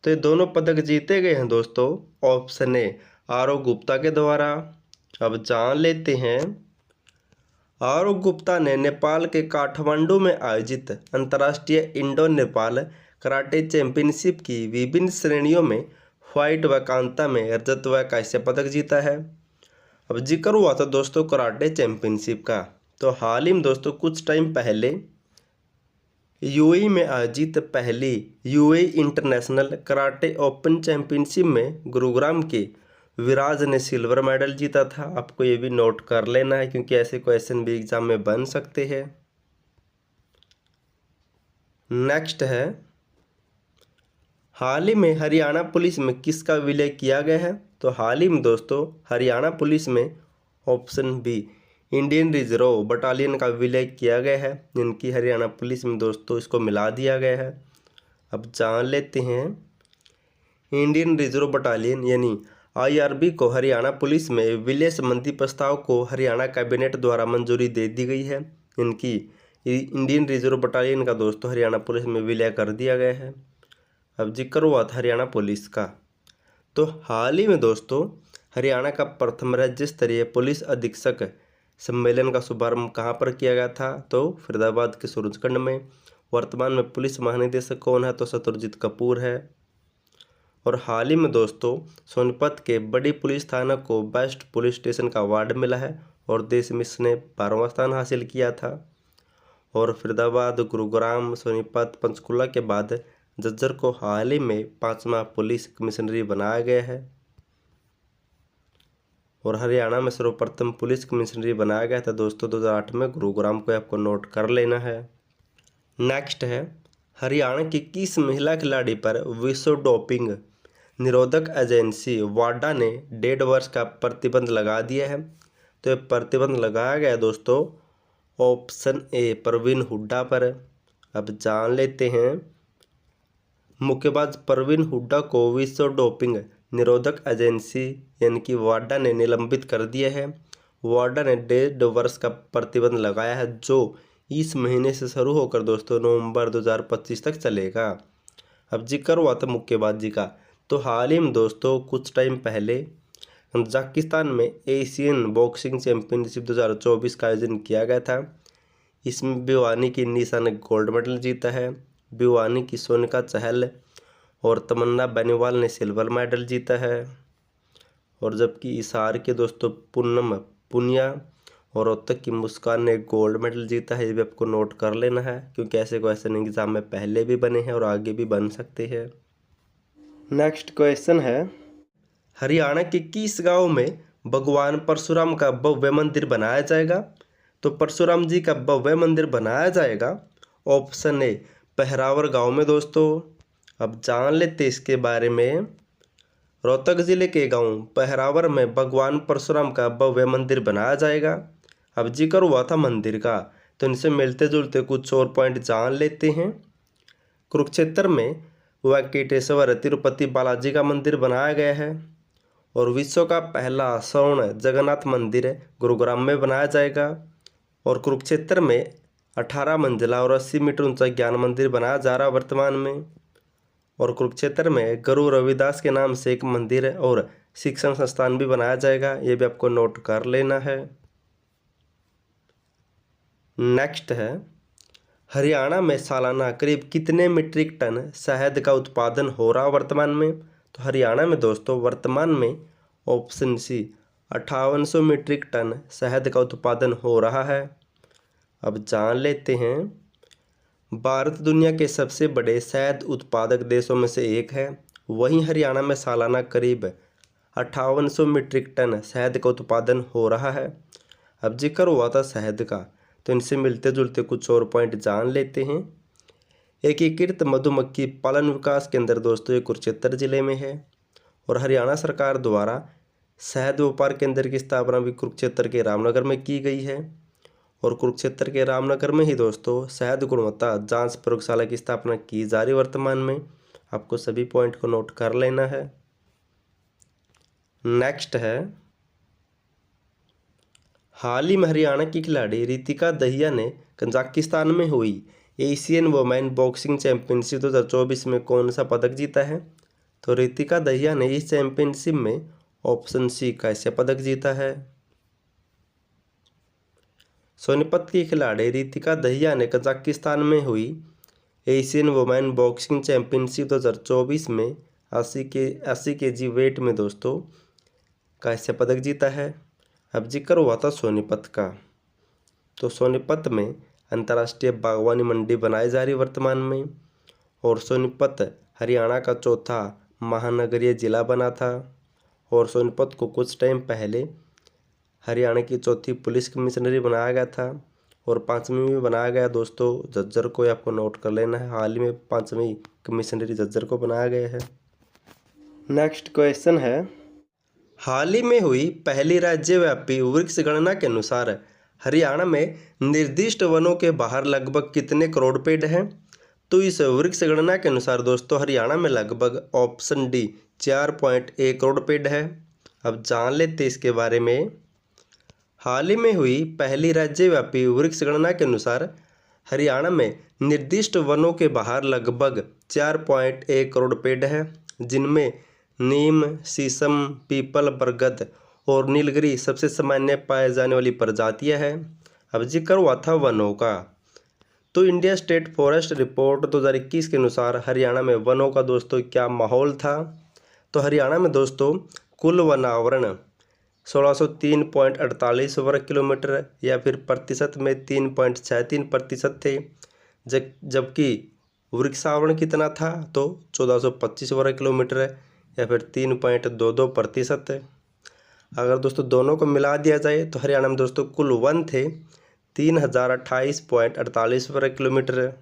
Speaker 1: तो ये दोनों पदक जीते गए हैं दोस्तों ऑप्शन ए आरव गुप्ता के द्वारा। अब जान लेते हैं। आरव गुप्ता ने नेपाल के काठमांडू में आयोजित अंतर्राष्ट्रीय इंडो नेपाल कराटे चैंपियनशिप की विभिन्न श्रेणियों में फाइट व कांता में रजत व कांस्य पदक जीता है। अब जिक्र हुआ था दोस्तों कराटे चैंपियनशिप का। तो हाल ही में दोस्तों कुछ टाइम पहले यूएई में आयोजित पहली UAE international karate open championship में गुरुग्राम के विराज ने सिल्वर मेडल जीता था। आपको ये भी नोट कर लेना है क्योंकि ऐसे क्वेश्चन भी एग्जाम में बन सकते हैं। नेक्स्ट है, हाल ही में हरियाणा पुलिस में किसका विलय किया गया है? तो हाल ही में दोस्तों हरियाणा पुलिस में option B Indian reserve battalion का विलय किया गया है, जिनकी हरियाणा पुलिस में दोस्तों इसको मिला दिया गया है। अब जान लेते हैं। इंडियन रिजर्व बटालियन यानी आईआरबी को हरियाणा पुलिस में विलय संबंधी प्रस्ताव को हरियाणा कैबिनेट द्वारा मंजूरी दे दी गई है। इनकी इंडियन रिजर्व बटालियन का दोस्तों हरियाणा पुलिस में विलय कर दिया गया है। अब जिक्र हुआ था हरियाणा पुलिस का। तो हाल ही में दोस्तों हरियाणा का प्रथम राज्य स्तरीय पुलिस अधीक्षक सम्मेलन का शुभारंभ कहाँ पर किया गया था? तो फरीदाबाद के सूरजकुंड में। वर्तमान में पुलिस महानिदेशक कौन है? तो शत्रुजीत कपूर है। और हाल ही में दोस्तों सोनीपत के बड़ी पुलिस थाना को बेस्ट पुलिस स्टेशन का अवार्ड मिला है और देश में इसने 12वां स्थान हासिल किया था। और फरीदाबाद, गुरुग्राम, सोनीपत, पंचकुला के बाद झज्जर को हाल ही में 5वां पुलिस कमिश्नरी बनाया गया है। और हरियाणा में सर्वप्रथम पुलिस कमिश्नरी बनाया गया था दोस्तों 2008 में गुरुग्राम को आपको नोट कर लेना है। नेक्स्ट है हरियाणा की किस महिला खिलाड़ी पर विश्व डोपिंग निरोधक एजेंसी वाडा ने 1.5 वर्ष का प्रतिबंध लगा दिया है? तो ये प्रतिबंध लगाया गया दोस्तों ऑप्शन ए परवीन हुड्डा पर। अब जान लेते हैं मुक्केबाज परवीन हुड्डा को विश्व डोपिंग निरोधक एजेंसी यानी कि वाडा ने निलंबित कर दिया है। वाडा ने 1.5 वर्ष का प्रतिबंध लगाया है जो इस महीने से शुरू होकर दोस्तों नवंबर 2025 तक चलेगा। अब जिक्र हुआ था मुक्केबाजी का। तो हाल ही में दोस्तों कुछ टाइम पहले कजाकिस्तान में एशियन बॉक्सिंग चैंपियनशिप 2024 का आयोजन किया गया था। इसमें भिवानी की निशा ने गोल्ड मेडल जीता है, भिवानी की सोनिका चहल और तमन्ना बेनीवाल ने सिल्वर मेडल जीता है। और जबकि हिसार के दोस्तों पूनम पुनिया और रोहतक की मुस्कान ने गोल्ड मेडल जीता है। ये भी आपको नोट कर लेना है क्योंकि ऐसे क्वेश्चन एग्जाम में पहले भी बने हैं और आगे भी बन सकते हैं। नेक्स्ट क्वेश्चन है हरियाणा के किस गांव में भगवान परशुराम का भव्य मंदिर बनाया जाएगा? तो परशुराम जी का भव्य मंदिर बनाया जाएगा ऑप्शन ए पहरावर गांव में दोस्तों। अब जान लेते इसके बारे में। रोहतक जिले के गांव पहरावर में भगवान परशुराम का भव्य मंदिर बनाया जाएगा। अब जिक्र हुआ था मंदिर का तो इनसे मिलते जुलते कुछ और पॉइंट जान लेते हैं। कुरुक्षेत्र में वेंकटेश्वर तिरुपति बालाजी का मंदिर बनाया गया है। और विश्व का पहला स्वर्ण जगन्नाथ मंदिर गुरुग्राम में बनाया जाएगा। और कुरुक्षेत्र में 18 मंजिला और 80 मीटर ऊंचा ज्ञान मंदिर बनाया जा रहा है वर्तमान में। और कुरुक्षेत्र में गुरु रविदास के नाम से एक मंदिर है और शिक्षण संस्थान भी बनाया जाएगा। ये भी आपको नोट कर लेना है। नेक्स्ट है हरियाणा में सालाना करीब कितने मीट्रिक टन शहद का उत्पादन हो रहा वर्तमान में? तो हरियाणा में दोस्तों वर्तमान में ऑप्शन सी 5800 मीट्रिक टन शहद का उत्पादन हो रहा है। अब जान लेते हैं भारत दुनिया के सबसे बड़े शहद उत्पादक देशों में से एक है। वहीं हरियाणा में सालाना करीब 5800 मीट्रिक टन शहद का उत्पादन हो रहा है। अब जिक्र हुआ था शहद का तो इनसे मिलते जुलते कुछ और पॉइंट जान लेते हैं। एकीकृत मधुमक्खी पालन विकास केंद्र दोस्तों ये कुरुक्षेत्र जिले में है। और हरियाणा सरकार द्वारा शहद व्यापार केंद्र की स्थापना भी कुरुक्षेत्र के रामनगर में की गई है। और कुरुक्षेत्र के रामनगर में ही दोस्तों शहद गुणवत्ता जांच प्रयोगशाला की स्थापना की जा रही वर्तमान में। आपको सभी पॉइंट को नोट कर लेना है। नेक्स्ट है हाल ही में हरियाणा की खिलाड़ी रितिका दहिया ने कजाकिस्तान में हुई एशियन वुमेन बॉक्सिंग चैंपियनशिप 2024 में कौन सा पदक जीता है? तो रितिका दहिया ने इस चैंपियनशिप में ऑप्शन सी कांस्य पदक जीता है। सोनीपत की खिलाड़ी रितिका दहिया ने कजाकिस्तान में हुई एशियन वुमेन बॉक्सिंग चैंपियनशिप 2024 में 80 केजी वेट में दोस्तों कांस्य पदक जीता है। अब जिक्र हुआ था सोनीपत का। तो सोनीपत में अंतर्राष्ट्रीय बागवानी मंडी बनाई जा रही वर्तमान में। और सोनीपत हरियाणा का चौथा महानगरीय जिला बना था। और सोनीपत को कुछ टाइम पहले हरियाणा की चौथी पुलिस कमिश्नरी बनाया गया था। और 5वीं में बनाया गया दोस्तों झज्जर को, आपको नोट कर लेना है। हाल ही में 5वीं कमिश्नरी झज्जर को बनाया गया है। नेक्स्ट क्वेश्चन है हाल ही में हुई पहली राज्यव्यापी वृक्ष गणना के अनुसार हरियाणा में निर्दिष्ट वनों के बाहर लगभग कितने करोड़ पेड़ हैं? तो इस वृक्ष गणना के अनुसार दोस्तों हरियाणा में लगभग ऑप्शन डी 4.1 करोड़ पेड़ है। अब जान लेते इसके बारे में। हाल ही में हुई पहली राज्यव्यापी वृक्ष गणना के अनुसार हरियाणा में निर्दिष्ट वनों के बाहर लगभग 4.1 करोड़ पेड़ है, जिनमें नीम, शीशम, पीपल, बरगद और नीलगिरी सबसे सामान्य पाए जाने वाली प्रजातियां हैं। अब जिक्र हुआ था वनों का, तो इंडिया स्टेट फॉरेस्ट रिपोर्ट 2021 के अनुसार हरियाणा में वनों का दोस्तों क्या माहौल था। तो हरियाणा में दोस्तों कुल वनावरण 1603.48 वर्ग किलोमीटर या फिर प्रतिशत में 3.63% थे, जबकि वृक्षावरण कितना था तो 1425 वर्ग किलोमीटर या फिर 3.22%। अगर दोस्तों दोनों को मिला दिया जाए तो हरियाणा में दोस्तों कुल वन थे 3028.48 वर्ग किलोमीटर,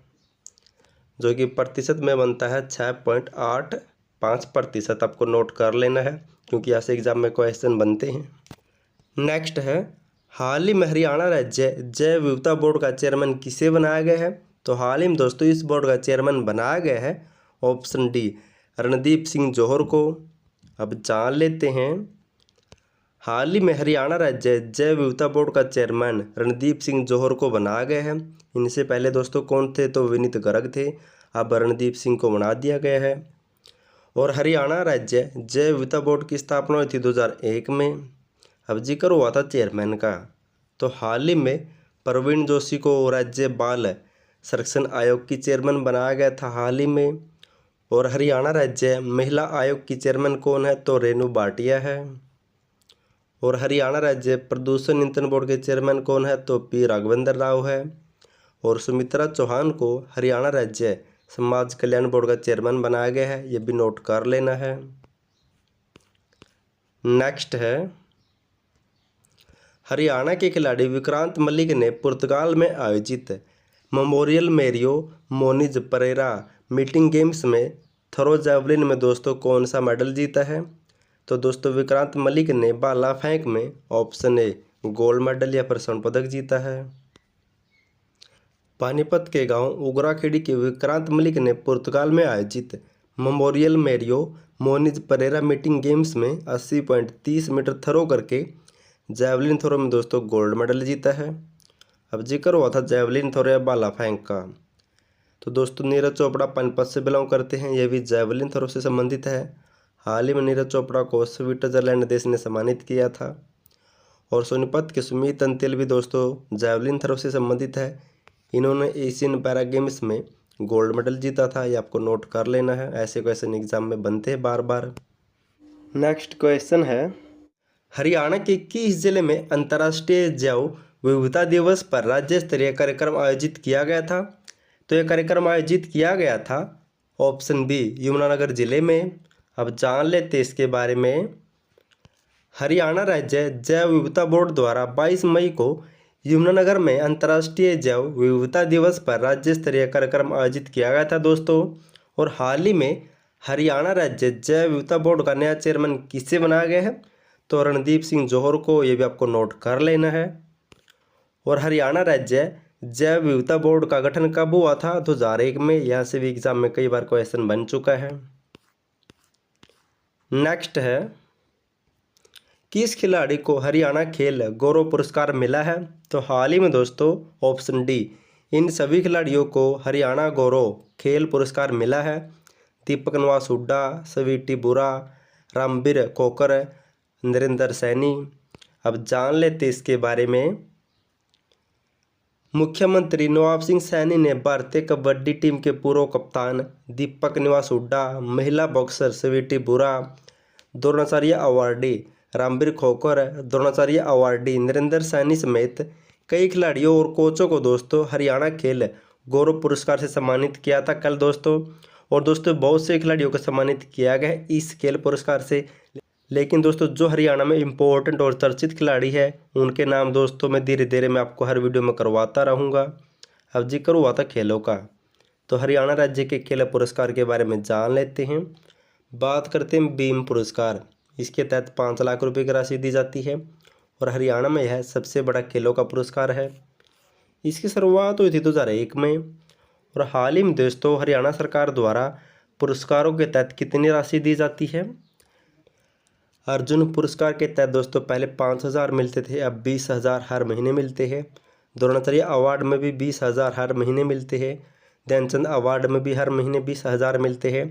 Speaker 1: जो कि प्रतिशत में बनता है 6.85%। आपको नोट कर लेना है क्योंकि ऐसे एग्जाम में क्वेश्चन बनते हैं। नेक्स्ट है, हाल ही में हरियाणा राज्य जैव विविधता बोर्ड का चेयरमैन किसे बनाया गया है। तो हाल ही में दोस्तों इस बोर्ड का चेयरमैन बनाया गया है ऑप्शन डी रणदीप सिंह जौहर को। अब जान लेते हैं, हाल ही में हरियाणा राज्य जैव विविधता बोर्ड का चेयरमैन रणदीप सिंह जौहर को बनाया गया है। इनसे पहले दोस्तों कौन थे तो विनीत गर्ग थे, अब रणदीप सिंह को बना दिया गया है। और हरियाणा राज्य जैव विविधता बोर्ड की स्थापना हुई थी 2001 में। अब जिक्र हुआ था चेयरमैन का, तो हाल ही में प्रवीण जोशी को राज्य बाल संरक्षण आयोग की चेयरमैन बनाया गया था हाल ही में। और हरियाणा राज्य महिला आयोग की चेयरमैन कौन है तो रेणु भाटिया है। और हरियाणा राज्य प्रदूषण नियंत्रण बोर्ड के चेयरमैन कौन है तो पी राघवेंद्र राव है। और सुमित्रा चौहान को हरियाणा राज्य समाज कल्याण बोर्ड का चेयरमैन बनाया गया है, ये भी नोट कर लेना है। नेक्स्ट है, हरियाणा के खिलाड़ी विक्रांत मलिक ने पुर्तगाल में आयोजित memorial Mario Moniz Pereira meeting games में थ्रो जैवलिन में दोस्तों कौन सा मेडल जीता है। तो दोस्तों विक्रांत मलिक ने भाला फेंक में ऑप्शन ए गोल्ड मेडल या फिर स्वर्ण पदक जीता है। पानीपत के गांव उगराखेड़ी के विक्रांत मलिक ने पुर्तगाल में आयोजित memorial Mario Moniz Pereira meeting games में 80.30 मीटर थ्रो करके जैवलिन थ्रो में दोस्तों गोल्ड मेडल जीता है। अब जिक्र हुआ था जैवलिन थ्रो या भाला फेंक का, तो दोस्तों नीरज चोपड़ा पानीपत से बिलोंग करते हैं, यह भी जैवलिन थ्रो से संबंधित है। हाल ही में नीरज चोपड़ा को स्विट्जरलैंड देश ने सम्मानित किया था। और सोनीपत के सुमित अंतिल भी दोस्तों जैवलिन थ्रो से संबंधित है, इन्होंने एशियन पैरा गेम्स में गोल्ड मेडल जीता था, ये आपको नोट कर लेना है, ऐसे क्वेश्चन एग्जाम में बनते हैं बार बार। नेक्स्ट क्वेश्चन है, हरियाणा के किस जिले में अंतर्राष्ट्रीय जैव विविधता दिवस पर राज्य स्तरीय कार्यक्रम आयोजित किया गया था। तो यह कार्यक्रम आयोजित किया गया था ऑप्शन बी यमुनानगर जिले में। अब जान लेते इसके बारे में, हरियाणा राज्य जैव विविधता बोर्ड द्वारा 22 मई को यमुनानगर में अंतर्राष्ट्रीय जैव विविधता दिवस पर राज्य स्तरीय कार्यक्रम आयोजित किया गया था दोस्तों। और हाल ही में हरियाणा राज्य जैव विविधता बोर्ड का नया चेयरमैन किससे बनाया गया है तो रणदीप सिंह जौहर को, ये भी आपको नोट कर लेना है। और हरियाणा राज्य जैव विविधता बोर्ड का गठन कब हुआ था 2001 में, यहाँ से भी एग्जाम में कई बार क्वेश्चन बन चुका है। नेक्स्ट है, किस खिलाड़ी को हरियाणा खेल गौरव पुरस्कार मिला है। तो हाल ही में दोस्तों ऑप्शन डी इन सभी खिलाड़ियों को हरियाणा गौरव खेल पुरस्कार मिला है। दीपक नवास हुड्डा, स्वीटी बुरा, रामबीर खोकर, नरेंद्र सैनी। अब जान लेते इसके बारे में, मुख्यमंत्री नवाब सिंह सैनी ने भारतीय कबड्डी टीम के पूर्व कप्तान दीपक निवास हुड्डा, महिला बॉक्सर स्वीटी बुरा, द्रोणाचार्य अवार्डी रामबीर खोकर, द्रोणाचार्य अवार्डी नरेंद्र सैनी समेत कई खिलाड़ियों और कोचों को दोस्तों हरियाणा खेल गौरव पुरस्कार से सम्मानित किया था कल दोस्तों। और दोस्तों बहुत से खिलाड़ियों को सम्मानित किया गया है इस खेल पुरस्कार से, लेकिन दोस्तों जो हरियाणा में इम्पोर्टेंट और चर्चित खिलाड़ी है उनके नाम दोस्तों मैं धीरे धीरे मैं आपको हर वीडियो में करवाता रहूँगा। अब जिक्र हुआ था खेलों का, तो हरियाणा राज्य के खेल पुरस्कार के बारे में जान लेते हैं। बात करते हैं भीम पुरस्कार, इसके तहत 5 लाख रुपए की राशि दी जाती है और हरियाणा में यह सबसे बड़ा खेलों का पुरस्कार है। इसकी शुरुआत हुई थी 2001 में। और हाल ही में दोस्तों हरियाणा सरकार द्वारा पुरस्कारों के तहत कितनी राशि दी जाती है। अर्जुन पुरस्कार के तहत दोस्तों पहले 5,000 मिलते थे, अब 20,000 हर महीने मिलते हैं। द्रोणाचार्य अवार्ड में भी 20,000 हर महीने मिलते हैं। ध्यानचंद अवार्ड में भी हर महीने 20,000 मिलते हैं।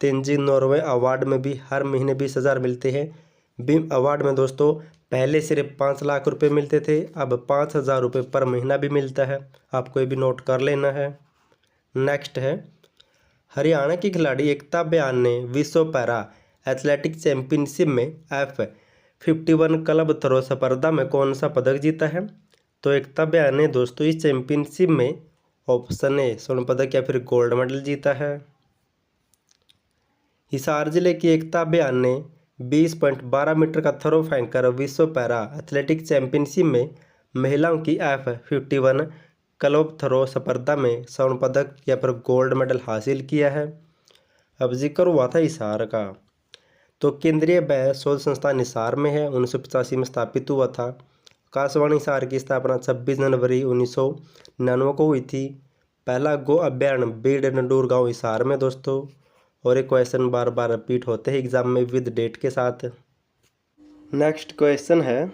Speaker 1: तेंजिंग नॉर्वे अवार्ड में भी हर महीने 20,000 मिलते हैं। बीम अवार्ड में दोस्तों पहले सिर्फ 5 लाख रुपए मिलते थे, अब 5,000 रुपये पर महीना भी मिलता है। आपको ये भी नोट कर लेना है। नेक्स्ट है, हरियाणा की खिलाड़ी एकता बयान ने विश्व पैरा एथलेटिक चैंपियनशिप में F51 क्लब थ्रो स्पर्धा में कौन सा पदक जीता है? तो एकता बयान ने दोस्तों इस चैंपियनशिप में ऑप्शन ए स्वर्ण पदक या फिर गोल्ड मेडल जीता है। हिसार जिले की एकता बयान ने 20.12 मीटर का थ्रो फेंककर विश्व पैरा एथलेटिक चैंपियनशिप में महिलाओं की F51 क्लब थ्रो स्पर्धा में स्वर्ण पदक या फिर गोल्ड मेडल हासिल किया है। अब जिक्र हुआ था हिसार का, तो केंद्रीय वैध शोध संस्थान हिसार में है, 1985 में स्थापित हुआ था। आकाशवाणी हिसार की स्थापना 26 जनवरी 1999 को हुई थी। पहला गो अभ्यारण्य बीड नडूर गाँव हिसार में दोस्तों। और एक क्वेश्चन बार बार रिपीट होते हैं एग्जाम में विद डेट के साथ। नेक्स्ट क्वेश्चन है,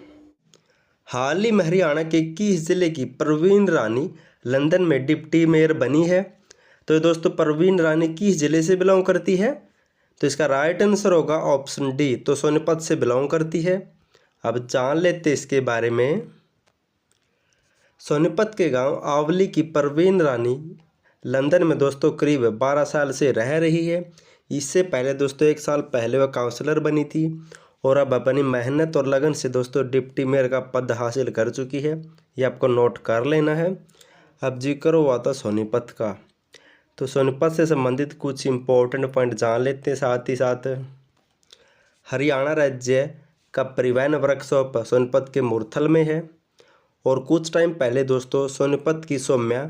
Speaker 1: हाल ही में हरियाणा के किस जिले की परवीन रानी लंदन में डिप्टी मेयर बनी है? तो दोस्तों परवीन रानी किस जिले से बिलोंग करती है? तो इसका राइट आंसर होगा ऑप्शन डी, तो सोनीपत से बिलोंग करती है। अब जान लेते इसके बारे में। सोनीपत के गांव आवली की परवीन रानी लंदन में दोस्तों करीब 12 साल से रह रही है। इससे पहले दोस्तों 1 साल पहले वह काउंसलर बनी थी और अब अपनी मेहनत और लगन से दोस्तों डिप्टी मेयर का पद हासिल कर चुकी है। ये आपको नोट कर लेना है। अब जिक्र हुआ था सोनीपत का, तो सोनीपत से संबंधित कुछ इम्पोर्टेंट पॉइंट जान लेते हैं। साथ ही साथ हरियाणा राज्य का परिवहन वर्कशॉप सोनीपत के मुरथल में है। और कुछ टाइम पहले दोस्तों सोनीपत की सौम्या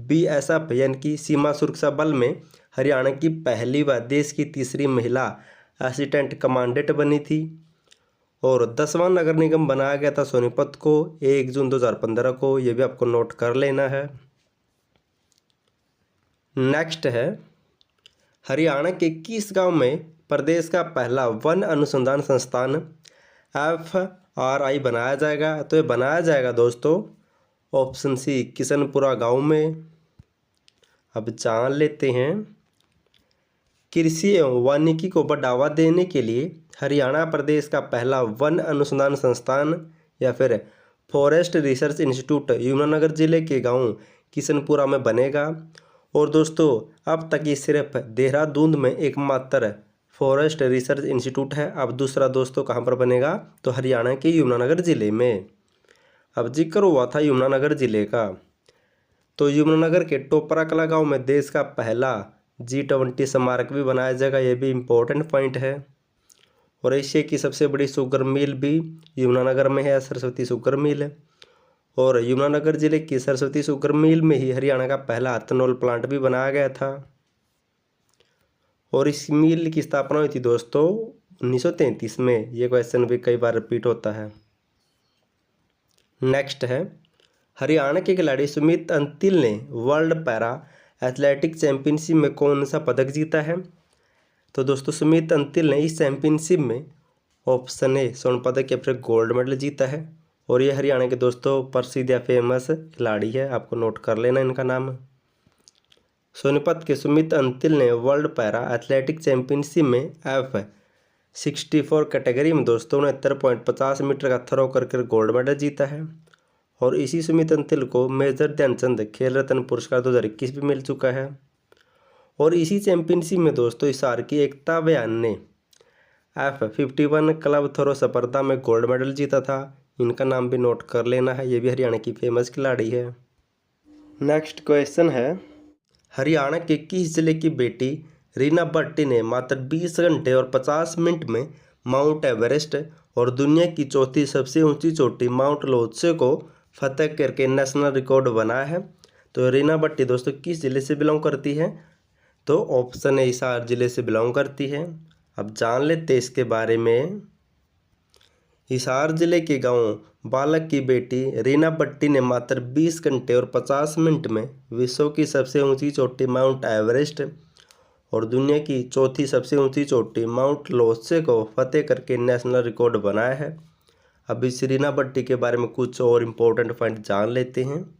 Speaker 1: BSF यानी कि सीमा सुरक्षा बल में हरियाणा की पहली व देश की तीसरी महिला असिस्टेंट कमांडेंट बनी थी। और 10वां नगर निगम बनाया गया था सोनीपत को 1 जून 2015 को। ये भी आपको नोट कर लेना है। नेक्स्ट है, हरियाणा के किस गांव में प्रदेश का पहला वन अनुसंधान संस्थान FRI बनाया जाएगा? तो ये बनाया जाएगा दोस्तों ऑप्शन सी किशनपुरा गांव में। अब जान लेते हैं, कृषि एवं वानिकी को बढ़ावा देने के लिए हरियाणा प्रदेश का पहला वन अनुसंधान संस्थान या फिर फॉरेस्ट रिसर्च इंस्टीट्यूट यमुनानगर जिले के गांव किशनपुरा में बनेगा। और दोस्तों अब तक ये सिर्फ देहरादून में एकमात्र फॉरेस्ट रिसर्च इंस्टीट्यूट है। अब दूसरा दोस्तों कहाँ पर बनेगा? तो हरियाणा के यमुनानगर जिले में। अब जिक्र हुआ था यमुनानगर जिले का, तो यमुनानगर के टोपरा कला गांव में देश का पहला G20 स्मारक भी बनाया जाएगा। ये भी इम्पोर्टेंट पॉइंट है। और एशिया की सबसे बड़ी शुगर मिल भी यमुनानगर में है, सरस्वती शुगर मिल। और यमुनानगर जिले की सरस्वती शुगर मिल में ही हरियाणा का पहला एथेनॉल प्लांट भी बनाया गया था। और इस मिल की स्थापना हुई थी दोस्तों 1933 में। ये क्वेश्चन भी कई बार रिपीट होता है। नेक्स्ट है, हरियाणा के खिलाड़ी सुमित अंतिल ने वर्ल्ड पैरा एथलेटिक चैंपियनशिप में कौन सा पदक जीता है? तो दोस्तों सुमित अंतिल ने इस चैंपियनशिप में ऑप्शन ए स्वर्ण पदक या फिर गोल्ड मेडल जीता है। और ये हरियाणा के दोस्तों प्रसिद्ध या फेमस खिलाड़ी है, आपको नोट कर लेना इनका नाम। सोनीपत के सुमित अंतिल ने वर्ल्ड पैरा एथलेटिक चैंपियनशिप में F64 कैटेगरी में दोस्तों 69.50 मीटर का थ्रो करके गोल्ड मेडल जीता है। और इसी सुमित अंतिल को मेजर ध्यानचंद खेल रत्न पुरस्कार 2021 भी मिल चुका है। और इसी चैंपियनशिप में दोस्तों हिसार की एकता बयान ने F51 क्लब थ्रो स्पर्धा में गोल्ड मेडल जीता था। इनका नाम भी नोट कर लेना है, ये भी हरियाणा की फेमस खिलाड़ी है। नेक्स्ट क्वेश्चन है, हरियाणा के किस जिले की बेटी रीना भट्टी ने मात्र 20 घंटे और 50 मिनट में माउंट एवरेस्ट और दुनिया की चौथी सबसे ऊंची चोटी माउंट लोत्से को फतेह करके नेशनल रिकॉर्ड बनाया है? तो रीना भट्टी दोस्तों किस जिले से बिलोंग करती है? तो ऑप्शन ए हिसार जिले से बिलोंग करती है। अब जान लेते इसके बारे में। हिसार जिले के गांव बालक की बेटी रीना भट्टी ने मात्र 20 घंटे और 50 मिनट में विश्व की सबसे ऊंची चोटी माउंट एवरेस्ट और दुनिया की चौथी सबसे ऊंची चोटी माउंट लोत्से को फतेह करके नेशनल रिकॉर्ड बनाया है। अब इस रीना भट्टी के बारे में कुछ और इम्पोर्टेंट पॉइंट जान लेते हैं।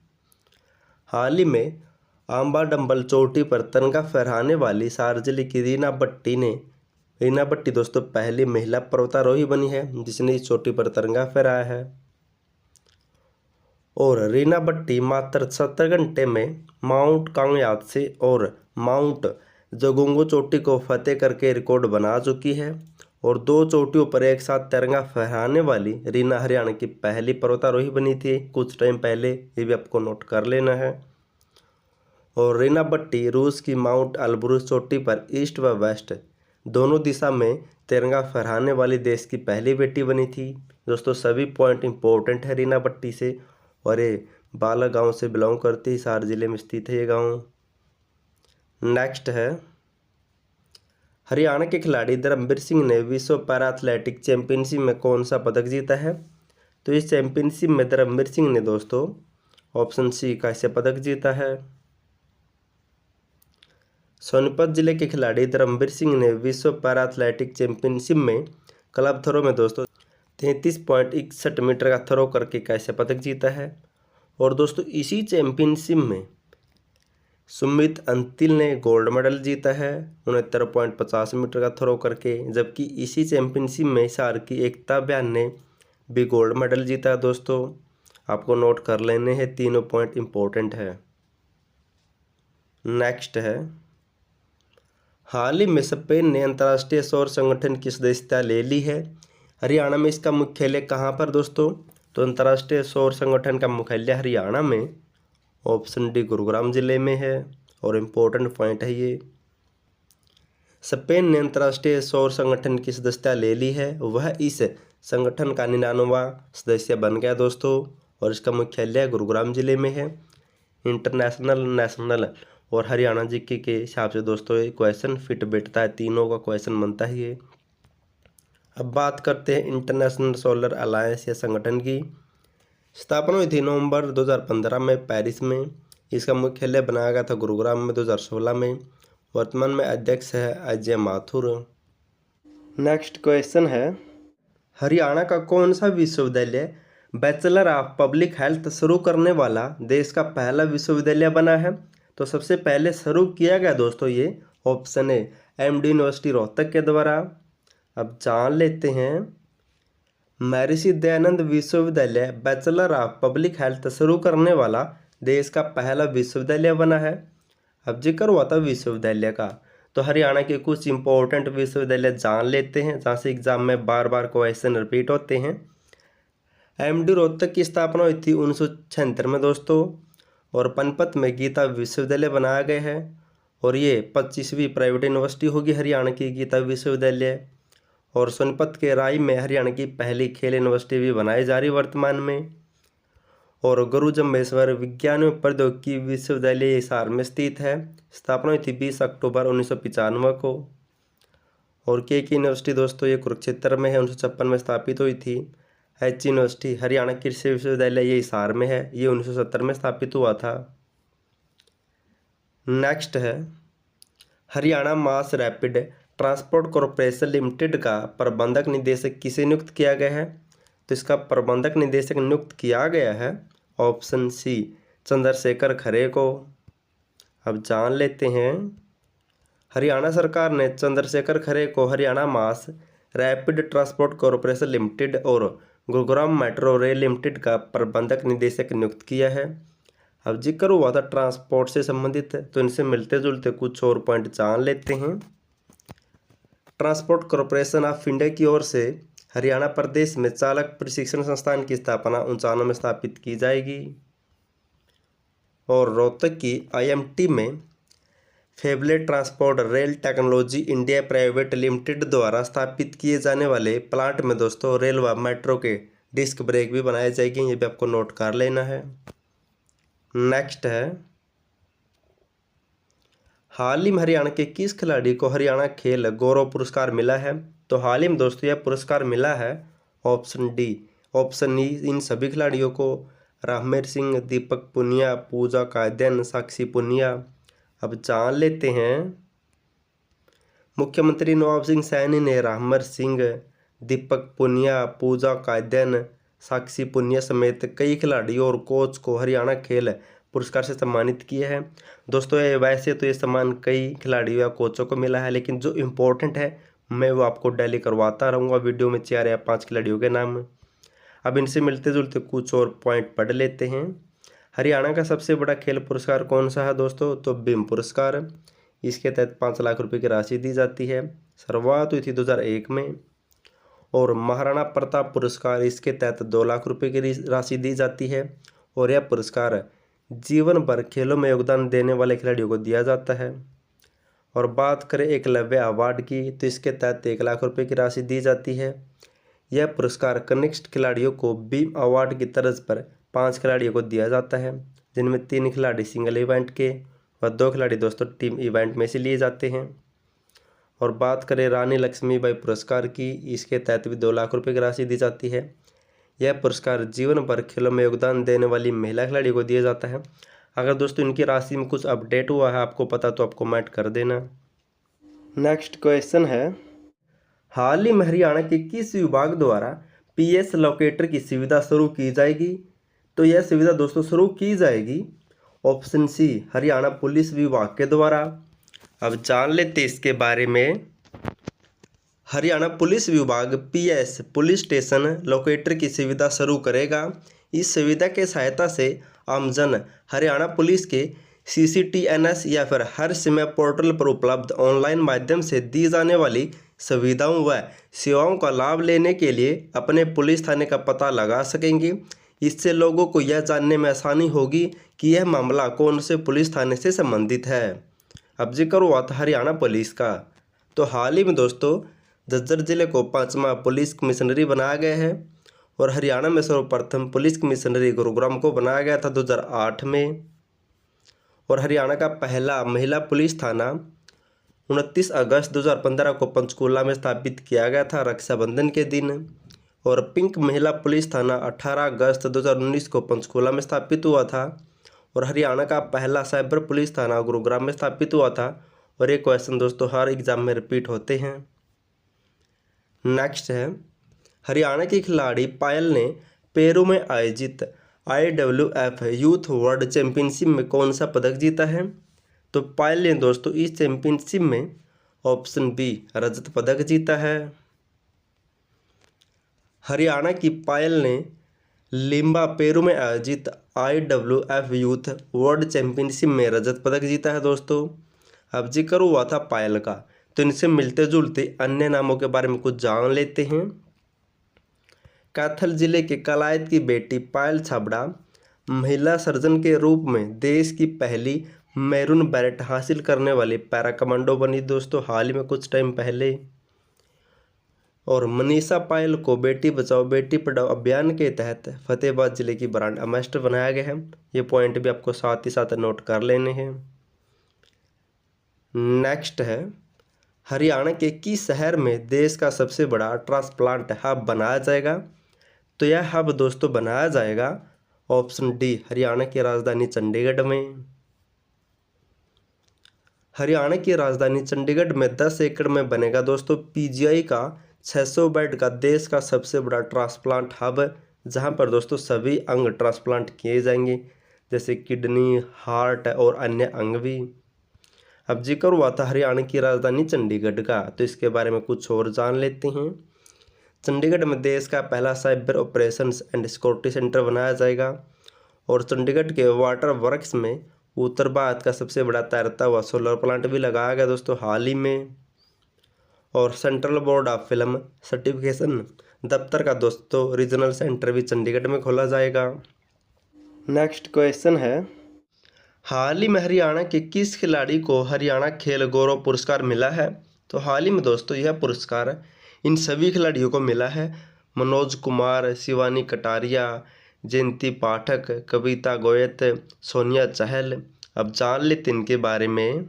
Speaker 1: हाल ही में आंबा डंबल चोटी पर तिरंगा फहराने वाली सार जिले की रीना भट्टी दोस्तों पहली महिला पर्वतारोही बनी है जिसने इस चोटी पर तिरंगा फहराया है। और रीना भट्टी मात्र 70 घंटे में माउंट कांगयात से और माउंट जोगुंगो चोटी को फतेह करके रिकॉर्ड बना चुकी है। और 2 चोटियों पर एक साथ तिरंगा फहराने वाली रीना हरियाणा की पहली पर्वतारोही बनी थी कुछ टाइम पहले, ये भी आपको नोट कर लेना है। और रीना भट्टी रूस की माउंट एल्ब्रूस चोटी पर ईस्ट व वेस्ट दोनों दिशा में तिरंगा फहराने वाली देश की पहली बेटी बनी थी। दोस्तों सभी पॉइंट इंपॉर्टेंट है रीना भट्टी से, और ये बालागांव से बिलोंग करती, हिसार जिले में स्थित है ये गांव। नेक्स्ट है, हरियाणा के खिलाड़ी धर्मवीर सिंह ने विश्व पैरा एथलेटिक चैंपियनशिप में कौन सा पदक जीता है? तो इस चैंपियनशिप में धर्मवीर सिंह ने दोस्तों ऑप्शन सी कांस्य पदक जीता है। सोनीपत जिले के खिलाड़ी धर्मवीर सिंह ने विश्व पैरा एथलेटिक चैंपियनशिप में क्लब थ्रो में दोस्तों 33.61 मीटर का थ्रो करके कांस्य पदक जीता है। और दोस्तों इसी चैंपियनशिप में सुमित अंतिल ने गोल्ड मेडल जीता है 69.50 मीटर का थ्रो करके, जबकि इसी चैंपियनशिप में हिसार की एकता बयान ने भी गोल्ड मेडल जीता। दोस्तों आपको नोट कर लेने हैं, तीनों पॉइंट इंपॉर्टेंट है। नेक्स्ट है, हाल ही में स्पेन ने अंतर्राष्ट्रीय सौर संगठन की सदस्यता ले ली है। हरियाणा में इसका मुख्यालय कहाँ पर दोस्तों? तो अंतर्राष्ट्रीय सौर संगठन का मुख्यालय हरियाणा में ऑप्शन डी गुरुग्राम जिले में है, और इम्पोर्टेंट पॉइंट है ये। स्पेन ने अंतर्राष्ट्रीय सौर संगठन की सदस्यता ले ली है, वह इस संगठन का 99वां सदस्य बन गया दोस्तों, और इसका मुख्यालय गुरुग्राम जिले में है। इंटरनेशनल, नेशनल और हरियाणा जीके के हिसाब से दोस्तों ये क्वेश्चन फिट बैठता है, तीनों का क्वेश्चन बनता है ये। अब बात करते हैं इंटरनेशनल सोलर अलायंस या संगठन की। स्थापना हुई थी नवंबर 2015 में पेरिस में। इसका मुख्यालय बनाया गया था गुरुग्राम में 2016 में। वर्तमान में अध्यक्ष है अजय माथुर। नेक्स्ट क्वेश्चन है, हरियाणा का कौन सा विश्वविद्यालय बैचलर ऑफ पब्लिक हेल्थ शुरू करने वाला देश का पहला विश्वविद्यालय बना है? तो सबसे पहले शुरू किया गया दोस्तों ये ऑप्शन है एमडी यूनिवर्सिटी रोहतक के द्वारा। अब जान लेते हैं, महर्षि दयानंद विश्वविद्यालय बैचलर ऑफ पब्लिक हेल्थ शुरू करने वाला देश का पहला विश्वविद्यालय बना है। अब जिक्र हुआ था विश्वविद्यालय का, तो हरियाणा के कुछ इंपॉर्टेंट विश्वविद्यालय जान लेते हैं जहाँ से एग्जाम में बार बार क्वेश्चन रिपीट होते हैं। एमडी रोहतक की स्थापना हुई थी 1976 में दोस्तों, और पनपत में गीता विश्वविद्यालय बनाया गया है, और ये 25वीं प्राइवेट यूनिवर्सिटी होगी हरियाणा की गीता विश्वविद्यालय। और सोनीपत के राय में हरियाणा की पहली खेल यूनिवर्सिटी भी बनाई जा रही वर्तमान में। और गुरु जम्भेश्वर विज्ञान एवं प्रौद्योगिकी विश्वविद्यालय हिसार में स्थित है। स्थापना हुई थी 20 अक्टूबर 1995 को। और के यूनिवर्सिटी दोस्तों ये कुरुक्षेत्र में है, 1956 में स्थापित हुई थी। एच यूनिवर्सिटी हरियाणा कृषि विश्वविद्यालय ये हिसार में है, ये 1970 में स्थापित हुआ था। नेक्स्ट है, Haryana mass rapid transport corporation limited का प्रबंधक निदेशक किसे नियुक्त किया गया है? तो इसका प्रबंधक निदेशक नियुक्त किया गया है ऑप्शन सी चंद्रशेखर खरे को। अब जान लेते हैं, हरियाणा सरकार ने चंद्रशेखर खरे को Haryana mass rapid transport corporation limited और गुरुग्राम मेट्रो रेल लिमिटेड का प्रबंधक निदेशक नियुक्त किया है। अब जिक्र हुआ था ट्रांसपोर्ट से संबंधित, तो इनसे मिलते जुलते कुछ और पॉइंट जान लेते हैं। ट्रांसपोर्ट कॉरपोरेशन ऑफ इंडिया की ओर से हरियाणा प्रदेश में चालक प्रशिक्षण संस्थान की स्थापना 95 में स्थापित की जाएगी। और रोहतक की आईएमटी में फेबलेट transport rail technology India private limited द्वारा स्थापित किए जाने वाले प्लांट में दोस्तों रेल व मेट्रो के डिस्क ब्रेक भी बनाए जाएंगे, ये भी आपको नोट कर लेना है। नेक्स्ट है, हाल ही में हरियाणा के किस खिलाड़ी को हरियाणा खेल गौरव पुरस्कार मिला है? तो हाल ही में दोस्तों यह पुरस्कार मिला है ऑप्शन डी, ऑप्शन ई इन सभी खिलाड़ियों को रामवीर सिंह, दीपक पुनिया, पूजा कायदेन, साक्षी पुनिया। अब जान लेते हैं, मुख्यमंत्री नवाब सिंह सैनी ने रामवीर सिंह, दीपक पुनिया, पूजा कायदेन, साक्षी पुनिया समेत कई खिलाड़ियों और कोच को हरियाणा खेल पुरस्कार से सम्मानित किया है। दोस्तों ये वैसे तो ये सम्मान कई खिलाड़ियों या कोचों को मिला है, लेकिन जो इम्पोर्टेंट है मैं वो आपको डेली करवाता रहूँगा वीडियो में 4 या 5 खिलाड़ियों के नाम। अब इनसे मिलते जुलते कुछ और पॉइंट पढ़ लेते हैं। हरियाणा का सबसे बड़ा खेल पुरस्कार कौन सा है दोस्तों? तो भीम पुरस्कार। इसके तहत 5 लाख रुपए की राशि दी जाती है। शुरुआत हुई थी 2001 में। और महाराणा प्रताप पुरस्कार, इसके तहत 2 लाख रुपए की राशि दी जाती है। और यह पुरस्कार जीवन भर खेलों में योगदान देने वाले खिलाड़ियों को दिया जाता है। और बात करें एकलव्य अवार्ड की, तो इसके तहत 1 लाख रुपए की राशि दी जाती है। यह पुरस्कार कनिष्ठ खिलाड़ियों को भीम अवार्ड की तर्ज पर 5 खिलाड़ियों को दिया जाता है, जिनमें 3 खिलाड़ी सिंगल इवेंट के व 2 खिलाड़ी दोस्तों टीम इवेंट में से लिए जाते हैं। और बात करें रानी लक्ष्मीबाई पुरस्कार की, इसके तहत भी 2 लाख रुपए की राशि दी जाती है। यह पुरस्कार जीवन भर खेलों में योगदान देने वाली महिला खिलाड़ी को दिया जाता है। अगर दोस्तों इनकी राशि में कुछ अपडेट हुआ है आपको पता तो आप कमेंट कर देना। नेक्स्ट क्वेश्चन है, हाल ही में हरियाणा के किस विभाग द्वारा PS लोकेटर की सुविधा शुरू की जाएगी? तो यह सुविधा दोस्तों शुरू की जाएगी ऑप्शन सी हरियाणा पुलिस विभाग के द्वारा। अब जान लेते इसके बारे में। हरियाणा पुलिस विभाग PS पुलिस स्टेशन लोकेटर की सुविधा शुरू करेगा। इस सुविधा के सहायता से आमजन हरियाणा पुलिस के CCTNS या फिर हर समय पोर्टल पर उपलब्ध ऑनलाइन माध्यम से दी जाने वाली सुविधाओं व सेवाओं का लाभ लेने के लिए अपने पुलिस थाने का पता लगा सकेंगे। इससे लोगों को यह जानने में आसानी होगी कि यह मामला कौन से पुलिस थाने से संबंधित है। अब जिक्र हुआ था हरियाणा पुलिस का, तो हाल ही में दोस्तों झज्जर जिले को 5वां पुलिस कमिश्नरी बनाया गया है। और हरियाणा में सर्वप्रथम पुलिस कमिश्नरी गुरुग्राम को बनाया गया था 2008 में। और हरियाणा का पहला महिला पुलिस थाना 29 अगस्त 2015 को पंचकूला में स्थापित किया गया था रक्षाबंधन के दिन। और पिंक महिला पुलिस थाना 18 अगस्त 2019 को पंचकूला में स्थापित हुआ था। और हरियाणा का पहला साइबर पुलिस थाना गुरुग्राम में स्थापित हुआ था। और ये क्वेश्चन दोस्तों हर एग्जाम में रिपीट होते हैं। नेक्स्ट है, हरियाणा की खिलाड़ी पायल ने पेरू में आयोजित IWF यूथ वर्ल्ड चैंपियनशिप में कौन सा पदक जीता है? तो पायल ने दोस्तों इस चैंपियनशिप में ऑप्शन बी रजत पदक जीता है। हरियाणा की पायल ने लिम्बा पेरू में आयोजित IWF यूथ वर्ल्ड चैंपियनशिप में रजत पदक जीता है दोस्तों। अब जिक्र हुआ था पायल का, तो इनसे मिलते जुलते अन्य नामों के बारे में कुछ जान लेते हैं। कैथल जिले के कलायत की बेटी पायल छाबड़ा महिला सर्जन के रूप में देश की पहली मैरून बैरेट हासिल करने वाली पैरा कमांडो बनी दोस्तों हाल ही में कुछ टाइम पहले। और मनीषा पायल को बेटी बचाओ बेटी पढ़ाओ अभियान के तहत फतेहाबाद जिले की ब्रांड एम्बेसडर बनाया गया है। ये पॉइंट भी आपको साथ ही साथ नोट कर लेने हैं। नेक्स्ट है, हरियाणा के किस शहर में देश का सबसे बड़ा ट्रांसप्लांट हब बनाया जाएगा? तो यह हब दोस्तों बनाया जाएगा ऑप्शन डी हरियाणा की राजधानी चंडीगढ़ में। हरियाणा की राजधानी चंडीगढ़ में 10 एकड़ में बनेगा दोस्तों PGI का 600 बेड का देश का सबसे बड़ा ट्रांसप्लांट हब, जहां पर दोस्तों सभी अंग ट्रांसप्लांट किए जाएंगे, जैसे किडनी, हार्ट और अन्य अंग भी। अब जिक्र हुआ था हरियाणा की राजधानी चंडीगढ़ का, तो इसके बारे में कुछ और जान लेते हैं। चंडीगढ़ में देश का पहला cyber operations and security centre बनाया जाएगा। और चंडीगढ़ के वाटर वर्क्स में उत्तर भारत का सबसे बड़ा तैरता हुआ सोलर प्लांट भी लगाया गया दोस्तों हाल ही में। और central board of film certification दफ्तर का दोस्तों रीजनल सेंटर भी चंडीगढ़ में खोला जाएगा। नेक्स्ट क्वेश्चन है, हाल ही में हरियाणा के किस खिलाड़ी को हरियाणा खेल गौरव पुरस्कार मिला है? तो हाल ही में दोस्तों यह पुरस्कार इन सभी खिलाड़ियों को मिला है। मनोज कुमार, शिवानी कटारिया, जयंती पाठक, कविता गोयत, सोनिया चहल। अब जान लेते इनके बारे में।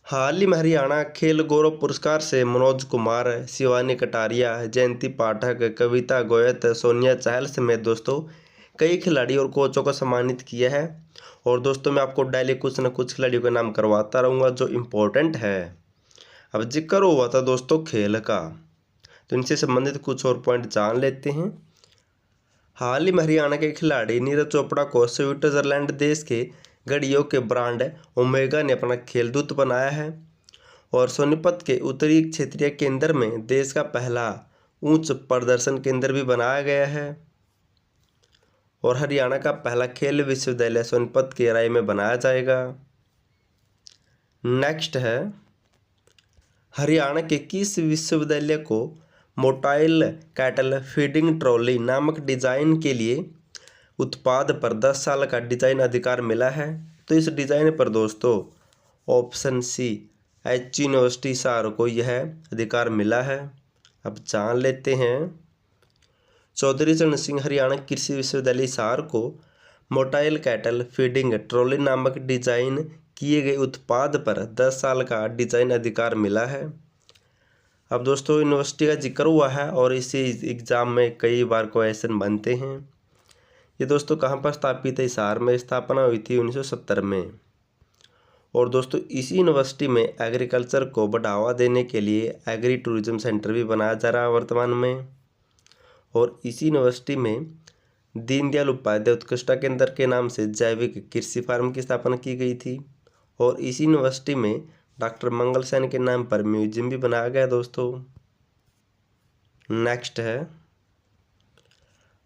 Speaker 1: हाल ही में हरियाणा खेल गौरव पुरस्कार से मनोज कुमार, शिवानी कटारिया, जयंती पाठक, कविता गोयत, सोनिया चहल समेत दोस्तों कई खिलाड़ी और कोचों को सम्मानित किया है। और दोस्तों मैं आपको डेली कुछ न कुछ खिलाड़ियों के नाम करवाता रहूँगा जो इम्पोर्टेंट है। अब जिक्र हुआ था दोस्तों खेल का, तो इनसे संबंधित कुछ और पॉइंट जान लेते हैं। हाल ही में हरियाणा के खिलाड़ी नीरज चोपड़ा को स्विट्जरलैंड देश के घड़ियों के ब्रांड ओमेगा ने अपना खेलदूत बनाया है और सोनीपत के उत्तरी क्षेत्रीय केंद्र में देश का पहला उच्च प्रदर्शन केंद्र भी बनाया गया है और हरियाणा का पहला खेल विश्वविद्यालय सोनीपत के राय में बनाया जाएगा। नेक्स्ट है, हरियाणा के किस विश्वविद्यालय को मोटाइल कैटल फीडिंग ट्रॉली नामक डिजाइन के लिए उत्पाद पर 10 साल का डिजाइन अधिकार मिला है? तो इस डिजाइन पर दोस्तों option C H university Hisar को यह अधिकार मिला है। अब जान लेते हैं, चौधरी चरण सिंह हरियाणा कृषि विश्वविद्यालय हिसार को मोटाइल कैटल फीडिंग ट्रॉली नामक डिजाइन किए गए उत्पाद पर 10 साल का डिजाइन अधिकार मिला है। अब दोस्तों यूनिवर्सिटी का जिक्र हुआ है और इसी एग्जाम में कई बार क्वेश्चन बनते हैं। ये दोस्तों कहाँ पर स्थापित है? हिसार में स्थापना हुई थी 1970 में। और दोस्तों इसी यूनिवर्सिटी में एग्रीकल्चर को बढ़ावा देने के लिए एग्री टूरिज्म सेंटर भी बनाया जा रहा है वर्तमान में। और इसी यूनिवर्सिटी में दीनदयाल उपाध्याय उत्कृष्टता केंद्र के नाम से जैविक कृषि फार्म की स्थापना की गई थी। और इसी यूनिवर्सिटी में डॉक्टर मंगल सेन के नाम पर म्यूजियम भी बनाया गया दोस्तों। नेक्स्ट है,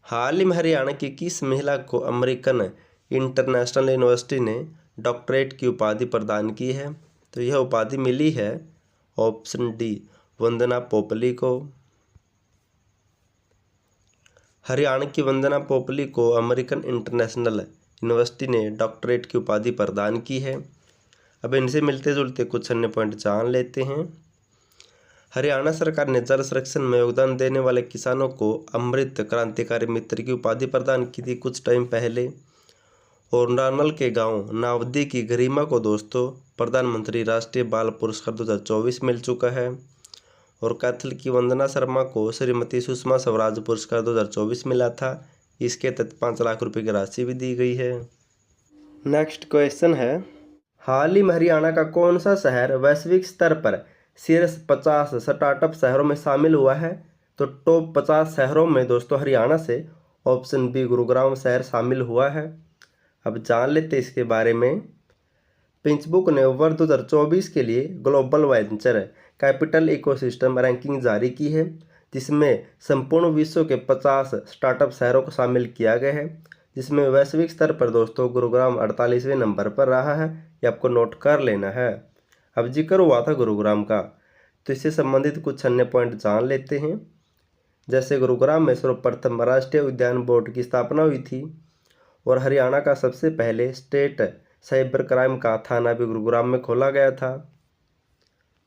Speaker 1: हाल ही में हरियाणा की किस महिला को अमेरिकन इंटरनेशनल यूनिवर्सिटी ने डॉक्टरेट की उपाधि प्रदान की है? तो यह उपाधि मिली है ऑप्शन डी वंदना पोपली को। हरियाणा की वंदना पोपली को अमेरिकन इंटरनेशनल यूनिवर्सिटी ने डॉक्टरेट की उपाधि प्रदान की है। अब इनसे मिलते जुलते कुछ अन्य पॉइंट जान लेते हैं। हरियाणा सरकार ने जल संरक्षण में योगदान देने वाले किसानों को अमृत क्रांतिकारी मित्र की उपाधि प्रदान की थी कुछ टाइम पहले। और नारनल के गांव नावदी की गरिमा को दोस्तों प्रधानमंत्री राष्ट्रीय बाल पुरस्कार 2024 मिल चुका है। और कैथल की वंदना शर्मा को श्रीमती सुषमा स्वराज पुरस्कार 2024 मिला था। इसके तहत 5 लाख रुपए की राशि भी दी गई है। नेक्स्ट क्वेश्चन है, हाल ही में हरियाणा का कौन सा शहर वैश्विक स्तर पर शीर्ष 50 स्टार्टअप शहरों में शामिल हुआ है? तो टॉप 50 शहरों में दोस्तों हरियाणा से ऑप्शन बी गुरुग्राम शहर शामिल हुआ है। अब जान लेते इसके बारे में। पिंचबुक ने वर्ष 2024 के लिए global venture capital ecosystem ranking जारी की है, जिसमें संपूर्ण विश्व के 50 स्टार्टअप शहरों को शामिल किया गया है, जिसमें वैश्विक स्तर पर दोस्तों गुरुग्राम 48वें नंबर पर रहा है। ये आपको नोट कर लेना है। अब जिक्र हुआ था गुरुग्राम का, तो इससे संबंधित कुछ अन्य पॉइंट जान लेते हैं। जैसे गुरुग्राम में सर्वप्रथम राष्ट्रीय उद्यान बोर्ड की स्थापना हुई थी और हरियाणा का सबसे पहले स्टेट साइबर क्राइम का थाना भी गुरुग्राम में खोला गया था।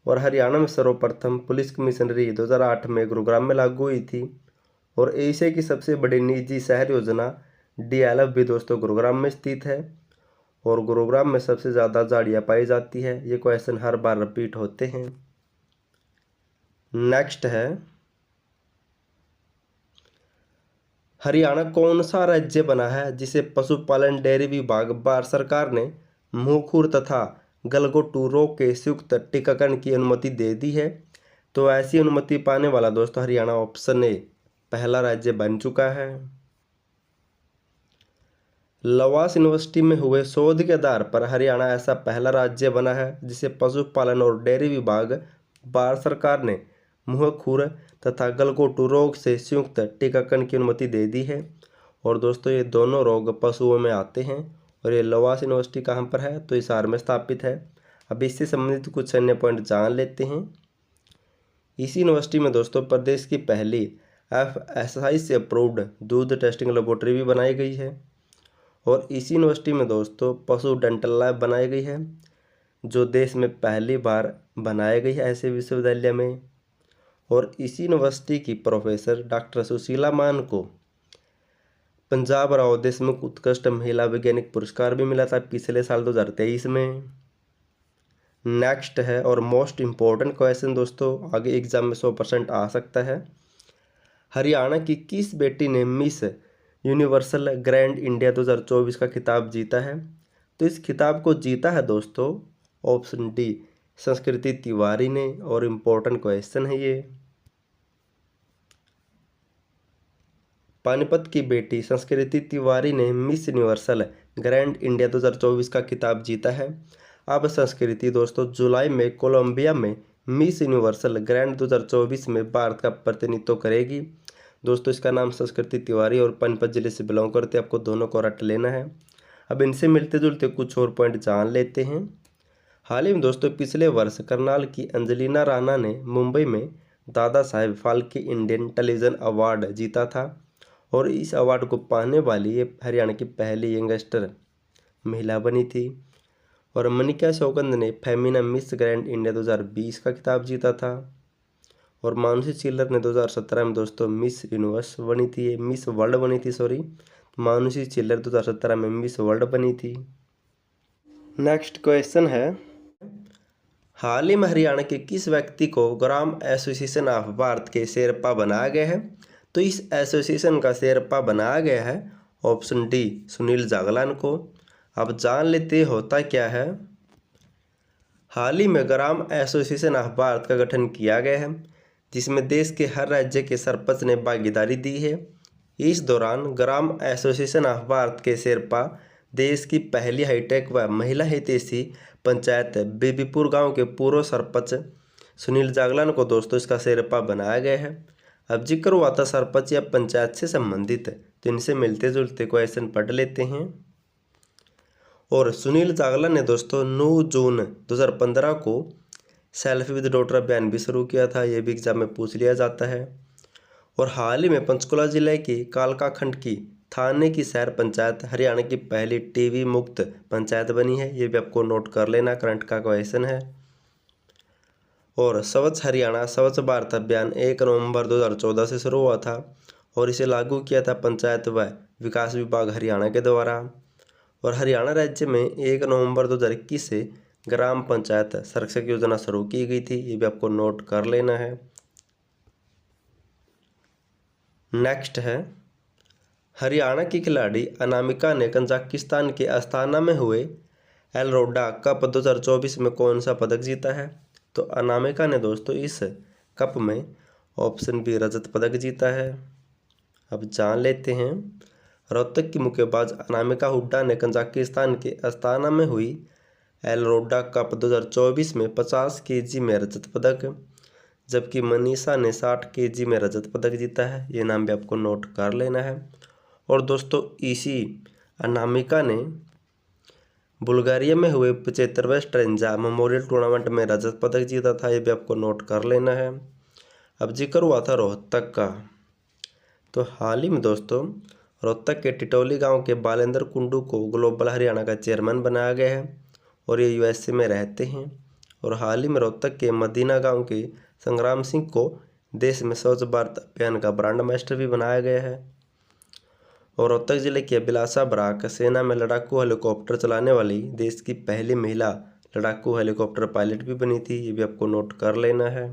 Speaker 1: और हरियाणा में सर्वप्रथम पुलिस कमिश्नरी 2008 में गुरुग्राम में लागू हुई थी। और एशिया की सबसे बड़ी निजी शहर योजना DLF भी दोस्तों गुरुग्राम में स्थित है। और गुरुग्राम में सबसे ज़्यादा झाड़ियाँ पाई जाती है। ये क्वेश्चन हर बार रिपीट होते हैं। नेक्स्ट है, हरियाणा कौन सा राज्य बना है जिसे पशुपालन डेयरी विभाग भारत सरकार ने मुंह खुर तथा गलघोटू रोग के संयुक्त टीकाकरण की अनुमति दे दी है? तो ऐसी अनुमति पाने वाला दोस्तों हरियाणा ऑप्शन ए पहला राज्य बन चुका है। लवास यूनिवर्सिटी में हुए शोध के आधार पर हरियाणा ऐसा पहला राज्य बना है जिसे पशुपालन और डेयरी विभाग भारत सरकार ने मुंह खुर तथा गलघोटू रोग से संयुक्त टीकाकरण की अनुमति दे दी है। और दोस्तों ये दोनों रोग पशुओं में आते हैं। और ये लवास यूनिवर्सिटी कहाँ पर है? तो हिसार में स्थापित है। अब इससे संबंधित कुछ अन्य पॉइंट जान लेते हैं। इसी यूनिवर्सिटी में दोस्तों प्रदेश की पहली FSSAI से अप्रूव्ड दूध टेस्टिंग लेबोरेटरी भी बनाई गई है। और इसी यूनिवर्सिटी में दोस्तों पशु डेंटल लैब बनाई गई है, जो देश में पहली बार बनाई गई है ऐसे विश्वविद्यालय में। और इसी यूनिवर्सिटी की प्रोफेसर डॉक्टर सुशीला मान को पंजाब राव देशमुख उत्कृष्ट महिला वैज्ञानिक पुरस्कार भी मिला था पिछले साल 2023 में। नेक्स्ट है और मोस्ट इम्पोर्टेंट क्वेश्चन दोस्तों, आगे एग्जाम में 100% आ सकता है। हरियाणा की किस बेटी ने मिस यूनिवर्सल ग्रैंड इंडिया 2024 का खिताब जीता है? तो इस खिताब को जीता है दोस्तों ऑप्शन डी संस्कृति तिवारी ने। और इम्पोर्टेंट क्वेश्चन है ये। पानीपत की बेटी संस्कृति तिवारी ने मिस यूनिवर्सल ग्रैंड इंडिया 2024 का खिताब जीता है। अब संस्कृति दोस्तों जुलाई में कोलंबिया में मिस यूनिवर्सल ग्रैंड 2024 में भारत का प्रतिनिधित्व करेगी। दोस्तों इसका नाम संस्कृति तिवारी और पानीपत जिले से बिलोंग करते हैं, आपको दोनों को रट लेना है। अब इनसे मिलते जुलते कुछ और पॉइंट जान लेते हैं। हाल ही में दोस्तों पिछले वर्ष करनाल की अंजलिना राणा ने मुंबई में Dada Saheb Phalke Indian television award जीता था और इस अवार्ड को पाने वाली ये हरियाणा की पहली यंगस्टर महिला बनी थी। और मनिका सौगंध ने फेमिना मिस ग्रैंड इंडिया 2020 का खिताब जीता था। और मानुषी चिल्लर ने 2017 में दोस्तों मिस यूनिवर्स बनी थी, मिस वर्ल्ड बनी थी, सॉरी मानुषी चिल्लर 2017 में मिस वर्ल्ड बनी थी। नेक्स्ट क्वेश्चन है, हाल ही में हरियाणा के किस व्यक्ति को ग्राम एसोसिएशन ऑफ भारत के शेरपा बनाया गया है? तो इस एसोसिएशन का शेरपा बनाया गया है ऑप्शन डी सुनील जागलान को। अब जान लेते होता क्या है। हाल ही में ग्राम एसोसिएशन ऑफ भारत का गठन किया गया है जिसमें देश के हर राज्य के सरपंच ने भागीदारी दी है। इस दौरान ग्राम एसोसिएशन ऑफ भारत के शेरपा देश की पहली हाईटेक व महिला हितैषी पंचायत बीबीपुर गांव के पूर्व सरपंच सुनील जागलान को दोस्तों इसका शेरपा बनाया गया है। अब जिक्र हुआ था सरपंच या पंचायत से संबंधित, तो इनसे मिलते जुलते क्वेश्चन पढ़ लेते हैं। और सुनील जागलान ने दोस्तों 9 जून 2015 को सेल्फी विद डॉटर अभियान भी शुरू किया था, ये भी एग्जाम में पूछ लिया जाता है। और हाल ही में पंचकुला जिले की कालका खंड की थाने की शहर पंचायत हरियाणा की पहली टीबी मुक्त पंचायत बनी है, ये भी आपको नोट कर लेना, करंट का क्वेश्चन है। और स्वच्छ हरियाणा स्वच्छ भारत अभियान 1 नवंबर 2014 से शुरू हुआ था और इसे लागू किया था पंचायत व विकास विभाग हरियाणा के द्वारा। और हरियाणा राज्य में 1 नवंबर 2021 से ग्राम पंचायत संरक्षक योजना शुरू की गई थी, ये भी आपको नोट कर लेना है। नेक्स्ट है, हरियाणा की खिलाड़ी अनामिका ने कजाकिस्तान के अस्ताना में हुए एलरोडा कप 2024 में कौन सा पदक जीता है? तो अनामिका ने दोस्तों इस कप में ऑप्शन बी रजत पदक जीता है। अब जान लेते हैं, रोहतक की मुक्केबाज अनामिका हुड्डा ने कजाकिस्तान के अस्ताना में हुई एलरोडा कप 2024 में 50 केजी में रजत पदक, जबकि मनीषा ने 60 केजी में रजत पदक जीता है, ये नाम भी आपको नोट कर लेना है। और दोस्तों इसी अनामिका ने बुल्गारिया में हुए 75वें स्ट्रेंजा मेमोरियल टूर्नामेंट में रजत पदक जीता था, ये भी आपको नोट कर लेना है। अब जिक्र हुआ था रोहतक का, तो हाल ही में दोस्तों रोहतक के टिटौली गांव के बालेंद्र कुंडू को ग्लोबल हरियाणा का चेयरमैन बनाया गया है और ये यूएसए में रहते हैं। और हाल ही में रोहतक के मदीना गांव के संग्राम सिंह को देश में स्वच्छ भारत अभियान का ब्रांड मास्टर भी बनाया गया है। और रोहतक जिले की अभिलाषा बराक सेना में लड़ाकू हेलीकॉप्टर चलाने वाली देश की पहली महिला लड़ाकू हेलीकॉप्टर पायलट भी बनी थी, ये भी आपको नोट कर लेना है।